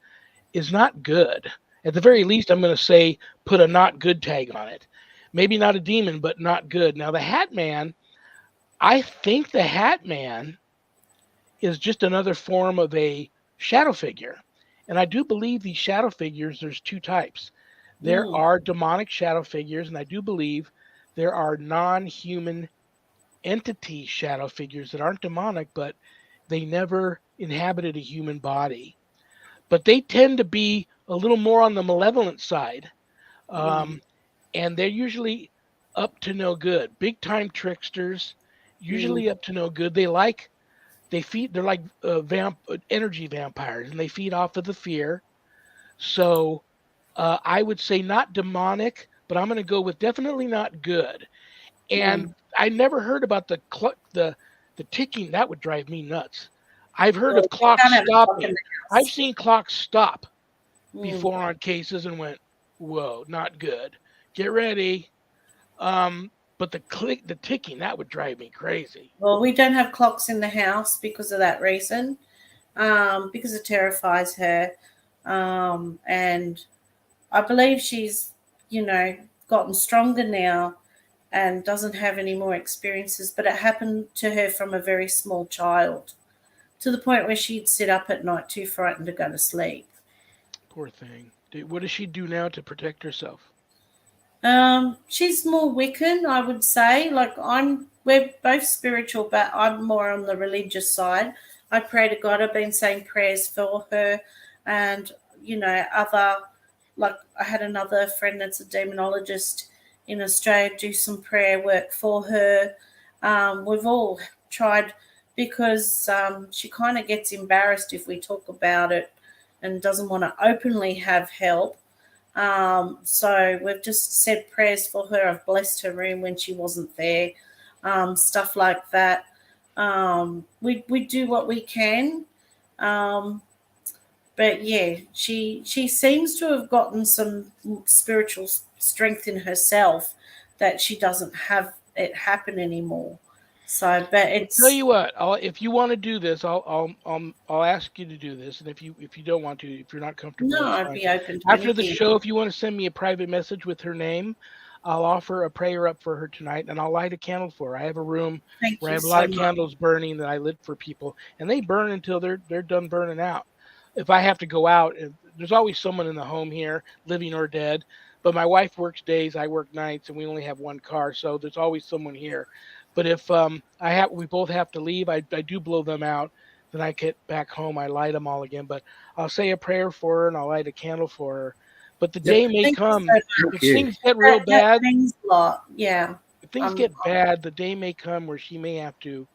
is not good. At the very least, I'm going to say put a not good tag on it. Maybe not a demon, but not good. Now, the Hat Man, I think the Hat Man is just another form of a shadow figure. And I do believe these shadow figures, there's two types. There are demonic shadow figures, and I do believe there are non-human entity shadow figures that aren't demonic, but they never inhabited a human body. But they tend to be a little more on the malevolent side. And they're usually up to no good. Big time tricksters, usually up to no good. They're like energy vampires, and they feed off of the fear. So I would say not demonic, but I'm going to go with definitely not good. And I never heard about the ticking. That would drive me nuts. I've heard of clocks stopping. I've seen clocks stop before on cases and went, whoa, not good. Get ready. But the ticking, that would drive me crazy. Well, we don't have clocks in the house because of that reason, because it terrifies her. And I believe she's, gotten stronger now and doesn't have any more experiences, but it happened to her from a very small child, to the point where she'd sit up at night too frightened to go to sleep. Poor thing. What does she do now to protect herself? She's more Wiccan, I would say. We're both spiritual, but I'm more on the religious side. I pray to God. I've been saying prayers for her, and I had another friend that's a demonologist in Australia do some prayer work for her. We've all tried, because she kind of gets embarrassed if we talk about it and doesn't want to openly have help. So we've just said prayers for her. I've blessed her room when she wasn't there, stuff like that. We do what we can. But yeah, she seems to have gotten some spiritual strength in herself that she doesn't have it happen anymore. So, but it's. I'll tell you what, if you want to do this, I'll ask you to do this, and if you don't want to, if you're not comfortable, No, I'd be open to after anything. the show. If you want to send me a private message with her name, I'll offer a prayer up for her tonight, and I'll light a candle for her. I have a room where I have a lot of candles burning that I lit for people, and they burn until they're done burning out. If I have to go out, there's always someone in the home here, living or dead. but my wife works days, I work nights, and we only have one car, so there's always someone here. But if we both have to leave, I do blow them out. Then I get back home, I light them all again. But I'll say a prayer for her and I'll light a candle for her. But the day may Thank you come so much. if things get real That bad. means a lot. Yeah. If things get bad, the day may come where she may have to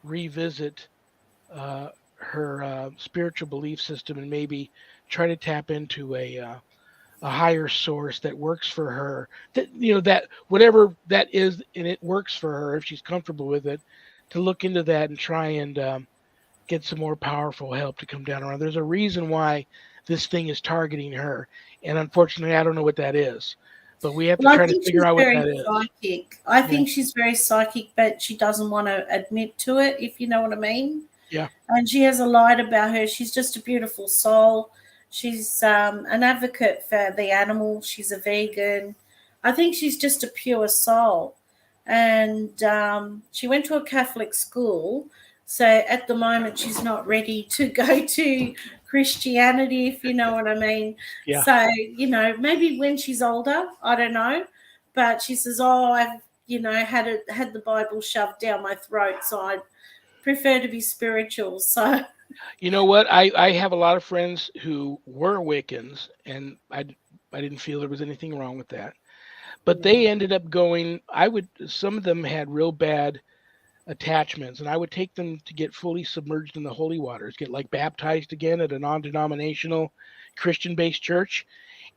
revisit her spiritual belief system and maybe try to tap into a higher source that works for her. That whatever that is, and it works for her if she's comfortable with it. To look into that and try and get some more powerful help to come down around. There's a reason why this thing is targeting her, and unfortunately, I don't know what that is. But we have to try to figure out what that is. Psychic. I think she's very psychic, but she doesn't want to admit to it, if you know what I mean. Yeah. And she has a light about her. She's just a beautiful soul. She's an advocate for the animal. She's a vegan. I think she's just a pure soul. And she went to a Catholic school. So at the moment, she's not ready to go to Christianity, if you know what I mean. Yeah. So, maybe when she's older, I don't know. But she says, I've, had the Bible shoved down my throat, so I prefer to be spiritual. So, you know what? I have a lot of friends who were Wiccans, and I didn't feel there was anything wrong with that. But they ended up going, some of them had real bad attachments, and I would take them to get fully submerged in the holy waters, get like baptized again at a non-denominational Christian-based church.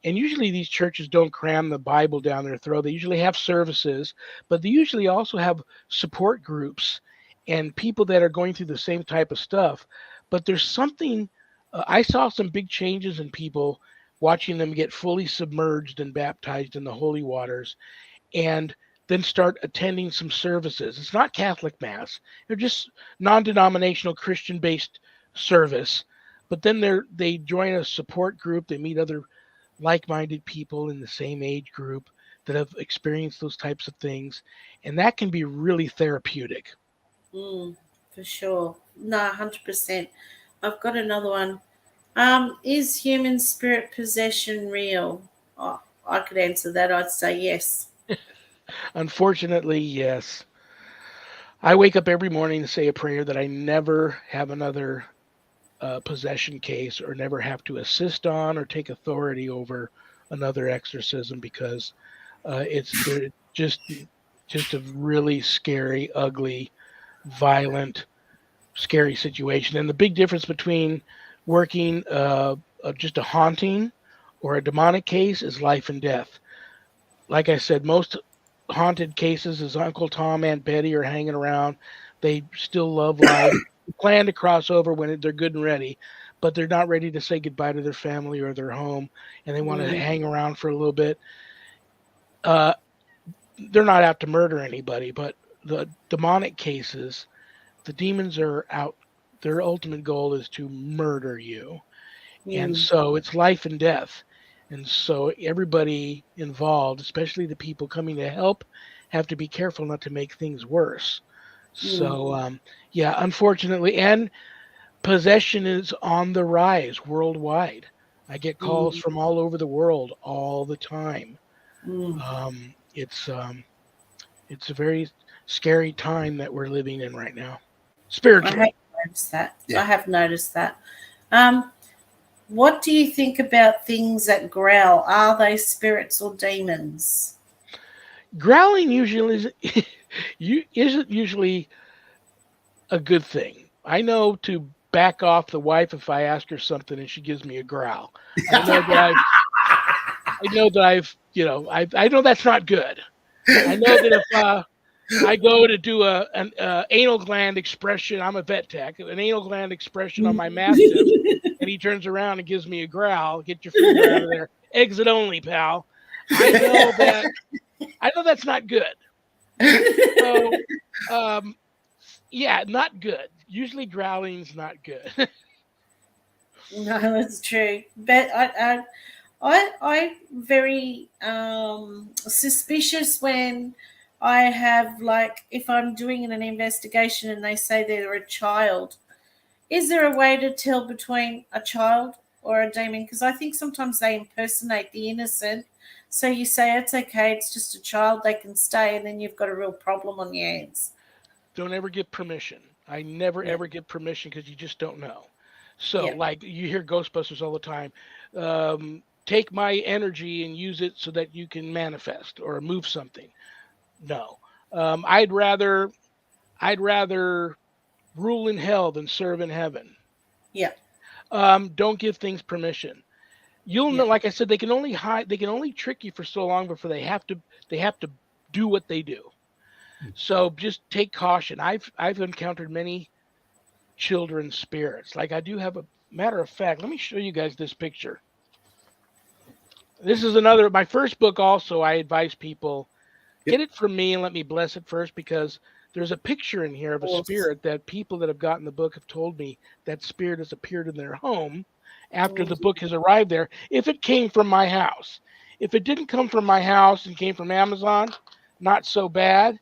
And usually these churches don't cram the Bible down their throat. They usually have services, but they usually also have support groups and people that are going through the same type of stuff. But there's something, I saw some big changes in people watching them get fully submerged and baptized in the holy waters and then start attending some services. It's not Catholic Mass. They're just non-denominational Christian-based service. But then they join a support group. They meet other like-minded people in the same age group that have experienced those types of things. And that can be really therapeutic. For sure. No, 100%. I've got another one. Is human spirit possession real? Oh, I could answer that. I'd say yes. Unfortunately, yes. I wake up every morning to say a prayer that I never have another possession case or never have to assist on or take authority over another exorcism because it's just a really scary, ugly, violent, scary situation. And the big difference between working just a haunting or a demonic case is life and death. Like I said, most haunted cases is Uncle Tom, Aunt Betty are hanging around. They still love life. Plan to cross over when they're good and ready, but they're not ready to say goodbye to their family or their home, and they want to hang around for a little bit. They're not out to murder anybody, but the demonic cases, the demons are out. Their ultimate goal is to murder you. And so it's life and death. And so everybody involved, especially the people coming to help, have to be careful not to make things worse. So, unfortunately, and possession is on the rise worldwide. I get calls from all over the world all the time. It's a very scary time that we're living in right now. Spiritually. I have noticed that. Yeah. I have noticed that. What do you think about things that growl? Are they spirits or demons? Growling usually isn't usually a good thing. I know to back off the wife if I ask her something and she gives me a growl. I know that's not good. I know that if I go to do an anal gland expression, I'm a vet tech, an anal gland expression on my mastiff, and he turns around and gives me a growl, get your finger out of there, exit only, pal. I know that's not good. So, not good. Usually growling's not good. No, that's true. But I'm very suspicious when I have, if I'm doing an investigation and they say they're a child. Is there a way to tell between a child or a demon? Because I think sometimes they impersonate the innocent. So you say it's okay, it's just a child, they can stay, and then you've got a real problem on your hands. Don't ever get permission. I never Yeah. ever get permission because you just don't know. So, Yeah. like you hear Ghostbusters all the time. Take my energy and use it so that you can manifest or move something. No, I'd rather rule in hell than serve in heaven. Yeah. Don't give things permission. You'll Yeah. know, like I said, they can only hide, they can only trick you for so long before they have to do what they do. So just take caution. I've encountered many children's spirits. Like I do have a matter of fact, let me show you guys this picture. This is another my first book also. I advise people get it from me and let me bless it first, because there's a picture in here of a spirit that people that have gotten the book have told me that spirit has appeared in their home after the book has arrived there, if it came from my house. If it didn't come from my house and came from Amazon, not so bad.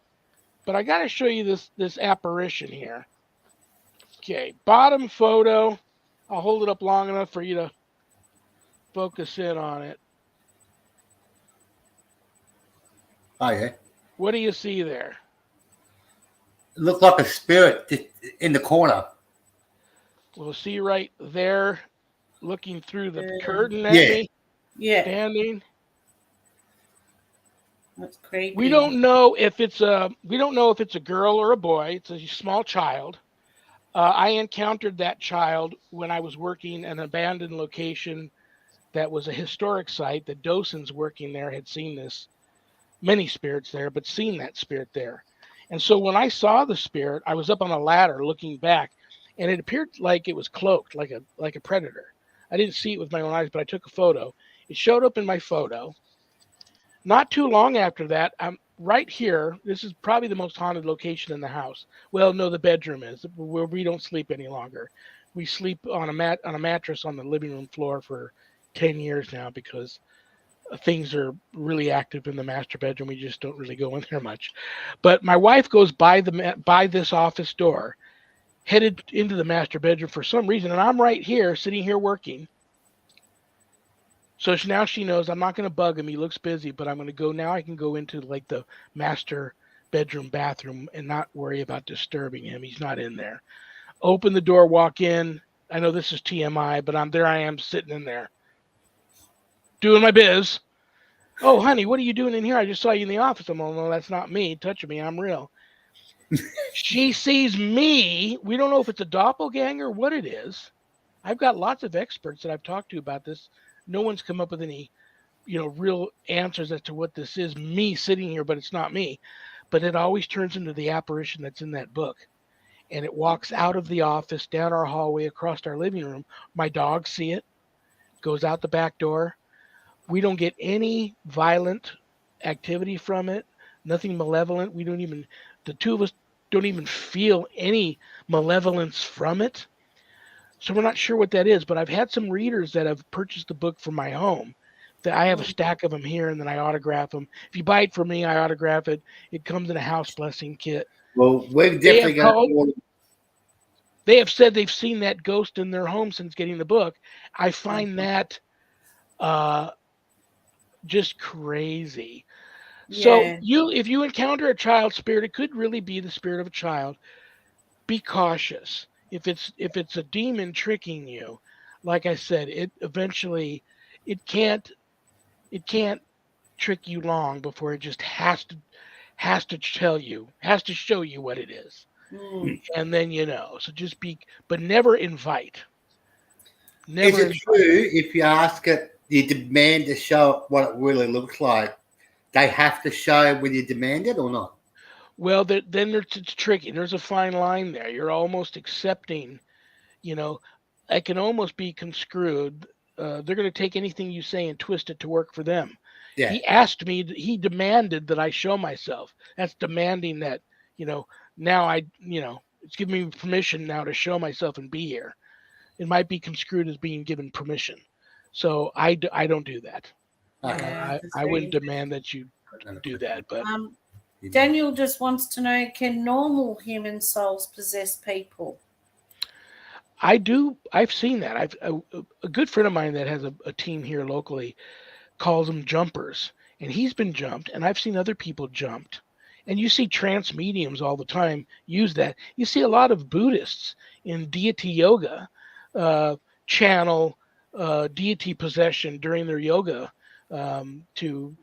But I got to show you this apparition here. Okay, bottom photo. I'll hold it up long enough for you to focus in on it. Oh, yeah. What do you see there? It looked like a spirit in the corner. Well, see right there, looking through the curtain at me, standing. That's creepy. We don't know if it's a girl or a boy. It's a small child. I encountered that child when I was working an abandoned location that was a historic site. The docents working there had seen this, many spirits there, but seen that spirit there. And so when I saw the spirit, I was up on a ladder looking back, and it appeared like it was cloaked, like a predator. I didn't see it with my own eyes, but I took a photo. It showed up in my photo. Not too long after that, I'm right here. This is probably the most haunted location in the house. Well, no, the bedroom is where we don't sleep any longer. We sleep on a mattress on the living room floor for 10 years now because things are really active in the master bedroom. We just don't really go in there much. But my wife goes by this office door, headed into the master bedroom for some reason, and I'm right here, sitting here working. So now she knows I'm not going to bug him. He looks busy, but I'm going to go now. I can go into like the master bedroom bathroom and not worry about disturbing him. He's not in there. Open the door, walk in. I know this is TMI, but I am sitting in there doing my biz. Oh, honey, what are you doing in here? I just saw you in the office. I'm like, no, that's not me. Touching me. I'm real. She sees me. We don't know if it's a doppelganger or what it is. I've got lots of experts that I've talked to about this. No one's come up with any, real answers as to what this is. Me sitting here, but it's not me. But it always turns into the apparition that's in that book. And it walks out of the office, down our hallway, across our living room. My dogs see it, goes out the back door. We don't get any violent activity from it, nothing malevolent. The two of us don't even feel any malevolence from it. So we're not sure what that is, but I've had some readers that have purchased the book from my home. That I have a stack of them here, and then I autograph them. If you buy it from me, I autograph it. It comes in a house blessing kit. Well, we're definitely going to. They have said they've seen that ghost in their home since getting the book. I find that just crazy. Yeah. So if you encounter a child spirit, it could really be the spirit of a child. Be cautious. If it's a demon tricking you, like I said, it can't trick you long before it just has to show you what it is. And then so just but never invite. Is it true if you ask it, you demand to show what it really looks like, they have to show when you demand it or not? Well, then it's tricky. There's a fine line there. You're almost accepting, it can almost be construed. They're going to take anything you say and twist it to work for them. Yeah. He demanded that I show myself. That's demanding that, now it's giving me permission now to show myself and be here. It might be construed as being given permission. So I don't do that. Okay. I wouldn't demand that you do that, but Daniel just wants to know, can normal human souls possess people? I do. I've seen that. A good friend of mine that has a team here locally calls them jumpers. and he's been jumped, and I've seen other people jumped. And you see trance mediums all the time use that. You see a lot of Buddhists in deity yoga channel deity possession during their yoga to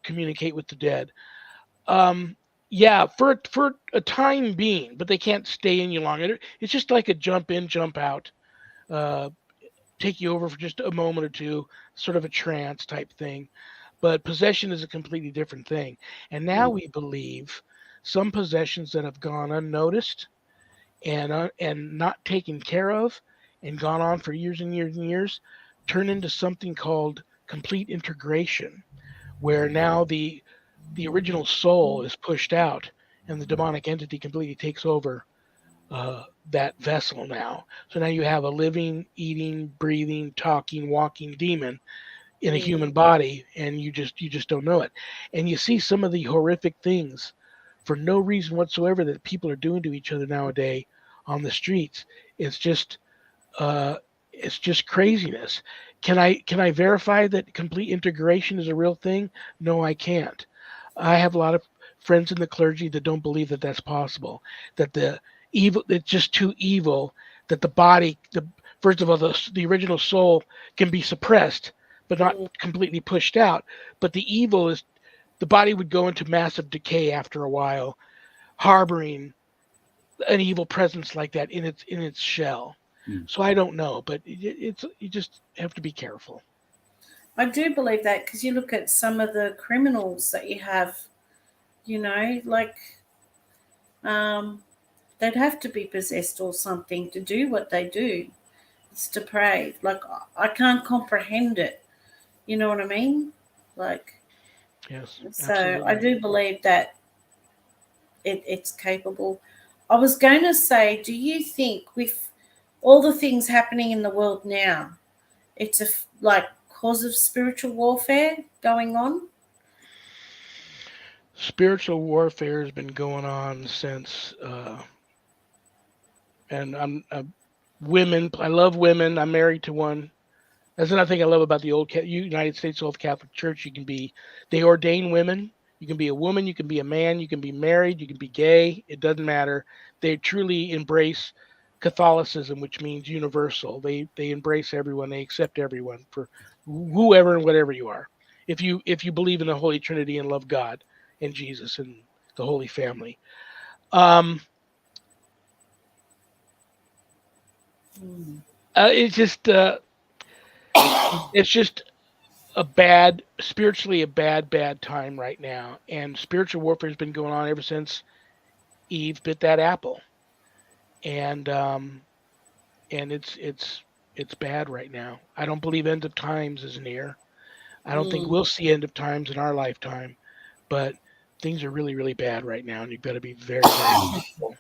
communicate with the dead. Yeah, for a time being, but they can't stay in you long. It's just like a jump in, jump out, take you over for just a moment or two, sort of a trance type thing. But possession is a completely different thing. And now we believe some possessions that have gone unnoticed and not taken care of and gone on for years and years and years turn into something called complete integration, where now the original soul is pushed out and the demonic entity completely takes over that vessel now. So now you have a living, eating, breathing, talking, walking demon in a human body, and you just don't know it. And you see some of the horrific things for no reason whatsoever that people are doing to each other nowadays on the streets. It's just craziness. Can I verify that complete integration is a real thing? No, I can't. I have a lot of friends in the clergy that don't believe that that's possible. That it's just too evil. That the body, first of all, the original soul can be suppressed, but not completely pushed out. But the evil is the body would go into massive decay after a while, harboring an evil presence like that in its shell. So I don't know, but you just have to be careful. I do believe that, because you look at some of the criminals that you have, like they'd have to be possessed or something to do what they do. It's depraved. Like, I can't comprehend it. You know what I mean? Like, yes. So Absolutely. I do believe that it's capable. I was going to say, do you think with all the things happening in the world now, it's cause of spiritual warfare going on? Spiritual warfare has been going on since, and I'm women. I love women. I'm married to one. That's another thing I love about the United States Old Catholic Church. They ordain women. You can be a woman, you can be a man, you can be married, you can be gay. It doesn't matter. They truly embrace Catholicism, which means universal. They embrace everyone. They accept everyone for whoever and whatever you are. If you believe in the Holy Trinity and love God and Jesus and the Holy Family. It's just spiritually a bad time right now. And spiritual warfare has been going on ever since Eve bit that apple. And it's bad right now. I don't believe end of times is near. I don't think we'll see end of times in our lifetime, but things are really, really bad right now, and you've got to be very, very careful.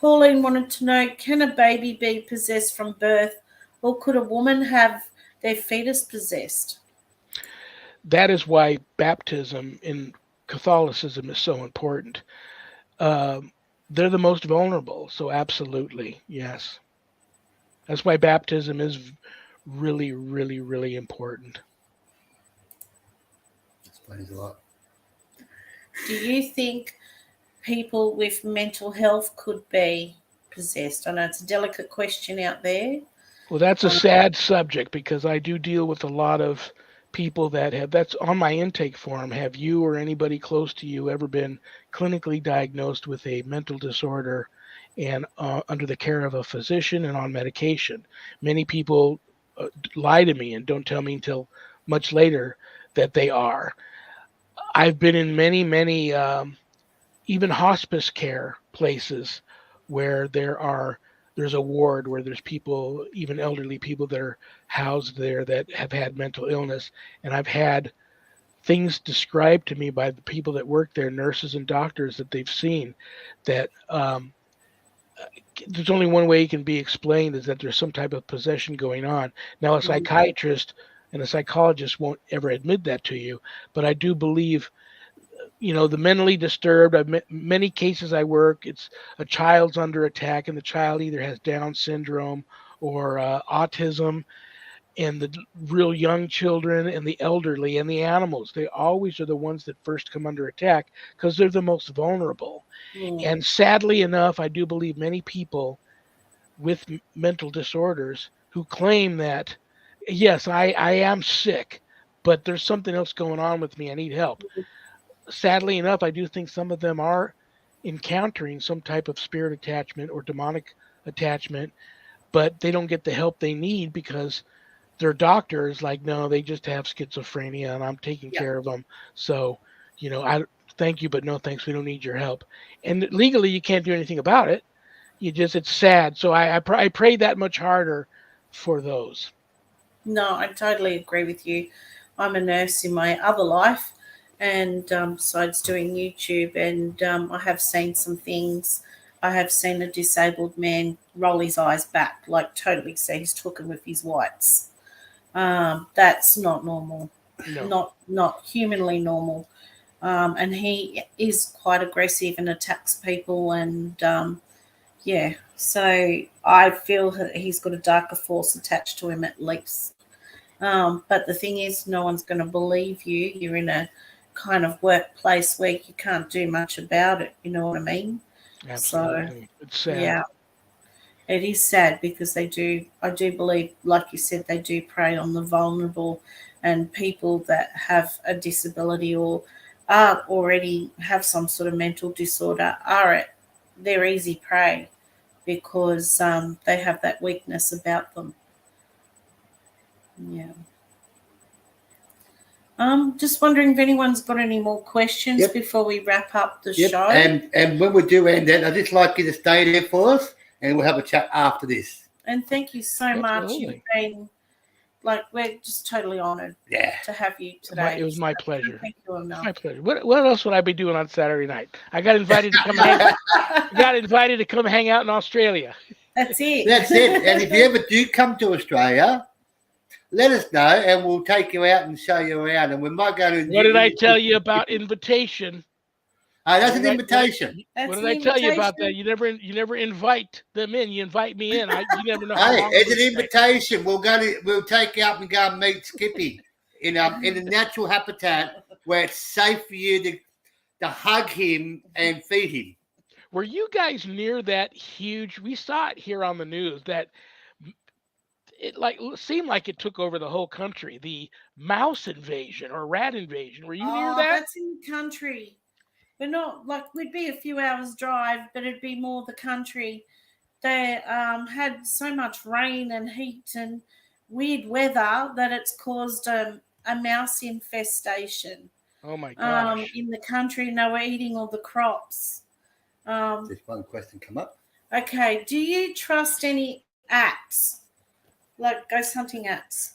Pauline wanted to know, can a baby be possessed from birth, or could a woman have their fetus possessed? That is why baptism in Catholicism is so important. They're the most vulnerable, so absolutely, yes. That's why baptism is really, really, really important. Explains a lot. Do you think people with mental health could be possessed? I know it's a delicate question out there. Well, that's a sad subject, because I do deal with a lot of people that's on my intake form. Have you or anybody close to you ever been clinically diagnosed with a mental disorder and under the care of a physician and on medication? Many people lie to me and don't tell me until much later that they are. I've been in many even hospice care places where there's a ward where there's people, even elderly people, that are housed there that have had mental illness. And I've had things described to me by the people that work there, nurses and doctors, that they've seen that there's only one way it can be explained, is that there's some type of possession going on. Now, a psychiatrist and a psychologist won't ever admit that to you, but I do believe, the mentally disturbed, many cases I work, it's a child's under attack, and the child either has Down syndrome or autism. and the real young children and the elderly and the animals. They always are the ones that first come under attack because they're the most vulnerable. And sadly enough, I do believe many people with mental disorders who claim that, yes, I am sick, but there's something else going on with me. I need help. Sadly enough, I do think some of them are encountering some type of spirit attachment or demonic attachment, but they don't get the help they need because their doctor is like, no, they just have schizophrenia and I'm taking care of them. So, I thank you, but no thanks. We don't need your help. And legally, you can't do anything about it. It's sad. So I pray that much harder for those. No, I totally agree with you. I'm a nurse in my other life, and besides doing YouTube, and I have seen some things. I have seen a disabled man roll his eyes back, like totally say he's talking with his whites. That's not normal. No. Not humanly normal. And he is quite aggressive and attacks people, and so I feel that he's got a darker force attached to him at least. But the thing is, no one's going to believe you. You're in a kind of workplace where you can't do much about it. You know what I mean? Absolutely. So, it's sad. Yeah, it is sad because I do believe, like you said, they do prey on the vulnerable and people that have a disability or already have some sort of mental disorder. They're easy prey because they have that weakness about them. Yeah. Just wondering if anyone's got any more questions before we wrap up the show. And when we do end it, I'd just like you to stay there for us and we'll have a chat after this. And thank you so much. You've been we're just totally honoured to have you today. It was my pleasure. Thank you enough. My pleasure. What else would I be doing on Saturday night? I got invited to come hang out in Australia. That's it. That's it. And if you ever do come to Australia, let us know and we'll take you out and show you around. And we might go to. What did I tell you about invitation? That's an invitation. What did I tell you about that? You never invite them in. You invite me in. You never know. Hey, it's an invitation. We'll take you up and go and meet Skippy in a natural habitat where it's safe for you to hug him and feed him. Were you guys near that huge? We saw it here on the news that it seemed like it took over the whole country. The mouse invasion or rat invasion. Were you near that? That's in the country. We're not we'd be a few hours drive, but it'd be more the country. They had so much rain and heat and weird weather that it's caused a mouse infestation. Oh my gosh! In the country, and they were eating all the crops. There's one question come up. Okay, do you trust any apps, like ghost hunting apps?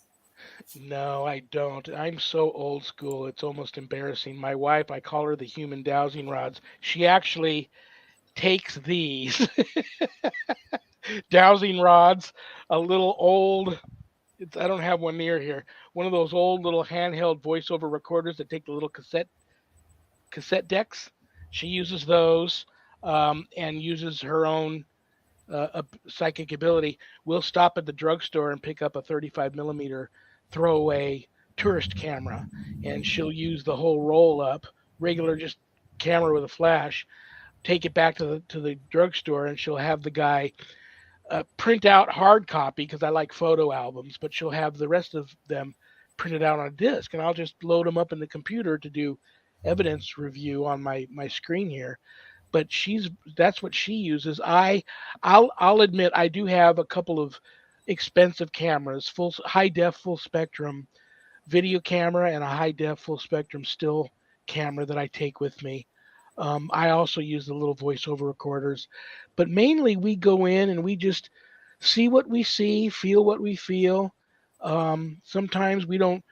No, I don't. I'm so old school. It's almost embarrassing. My wife, I call her the human dowsing rods. She actually takes these dowsing rods, a little old, I don't have one near here, one of those old little handheld voiceover recorders that take the little cassette decks. She uses those and uses her own psychic ability. We'll stop at the drugstore and pick up a 35 millimeter throwaway tourist camera, and she'll use the whole roll up regular just camera with a flash, take it back to the drugstore, and she'll have the guy print out hard copy because I like photo albums, but she'll have the rest of them printed out on a disc, and I'll just load them up in the computer to do evidence review on my screen here. But that's what she uses. I'll admit I do have a couple of expensive cameras, high def full spectrum video camera and a high def full spectrum still camera that I take with me. I also use the little voiceover recorders, but mainly we go in and we just see what we see, feel what we feel. Sometimes we don't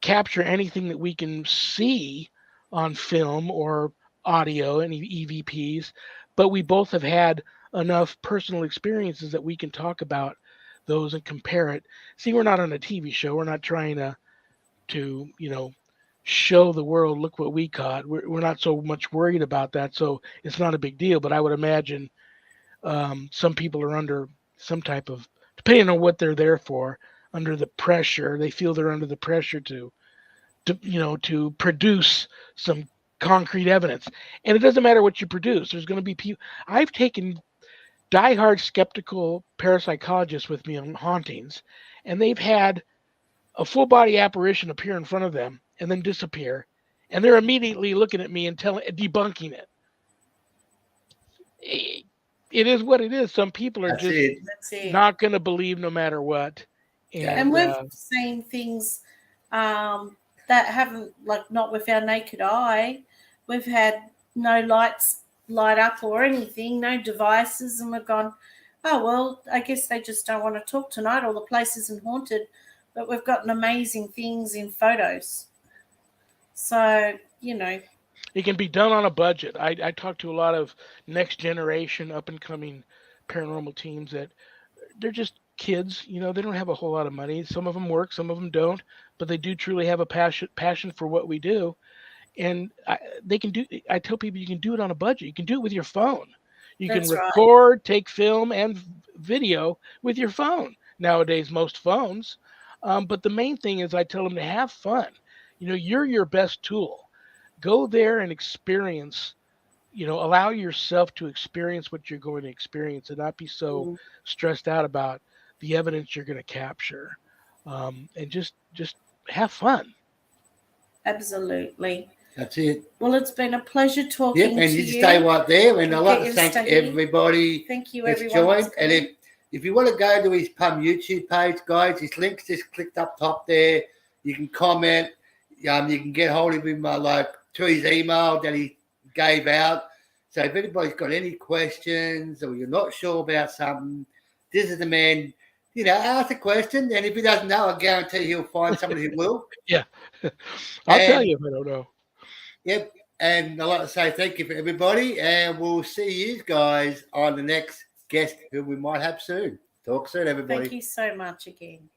capture anything that we can see on film or audio, any EVPs, but we both have had enough personal experiences that we can talk about those and compare it. See, we're not on a TV show. We're not trying to show the world, look what we caught. We're not so much worried about that, so it's not a big deal. But I would imagine some people are under some type of, depending on what they're there for, under the pressure. They feel they're under the pressure to produce some concrete evidence. And it doesn't matter what you produce. There's going to be people. I've taken diehard skeptical parapsychologists with me on hauntings, and they've had a full body apparition appear in front of them and then disappear, and they're immediately looking at me and debunking it. It is what it is. Some people are not going to believe no matter what. And we've seen things that haven't, like, not with our naked eye. We've had no lights light up or anything, no devices, and we've gone, oh, well, I guess they just don't want to talk tonight, or the place isn't haunted. But we've gotten amazing things in photos. So, it can be done on a budget. I talk to a lot of next generation up and coming paranormal teams that they're just kids. They don't have a whole lot of money. Some of them work, some of them don't, but they do truly have a passion for what we do. And I tell people you can do it on a budget. You can do it with your phone. You can record, take film and video with your phone. Nowadays, most phones. But the main thing is I tell them to have fun. You're your best tool. Go there and experience, allow yourself to experience what you're going to experience and not be so stressed out about the evidence you're going to capture. And just have fun. Absolutely. That's it. Well, it's been a pleasure talking to you. And you stay right there. And I'd like to thank everybody that's joined. And if you want to go to his Pum YouTube page, guys, his link's just clicked up top there. You can comment. You can get hold of him through his email that he gave out. So if anybody's got any questions or you're not sure about something, this is the man. Ask a question, and if he doesn't know, I guarantee he'll find somebody who will. Yeah. I'll tell you if I don't know. Yep. And I'd like to say thank you for everybody, and we'll see you guys on the next guest who we might have soon. Talk soon, everybody. Thank you so much again.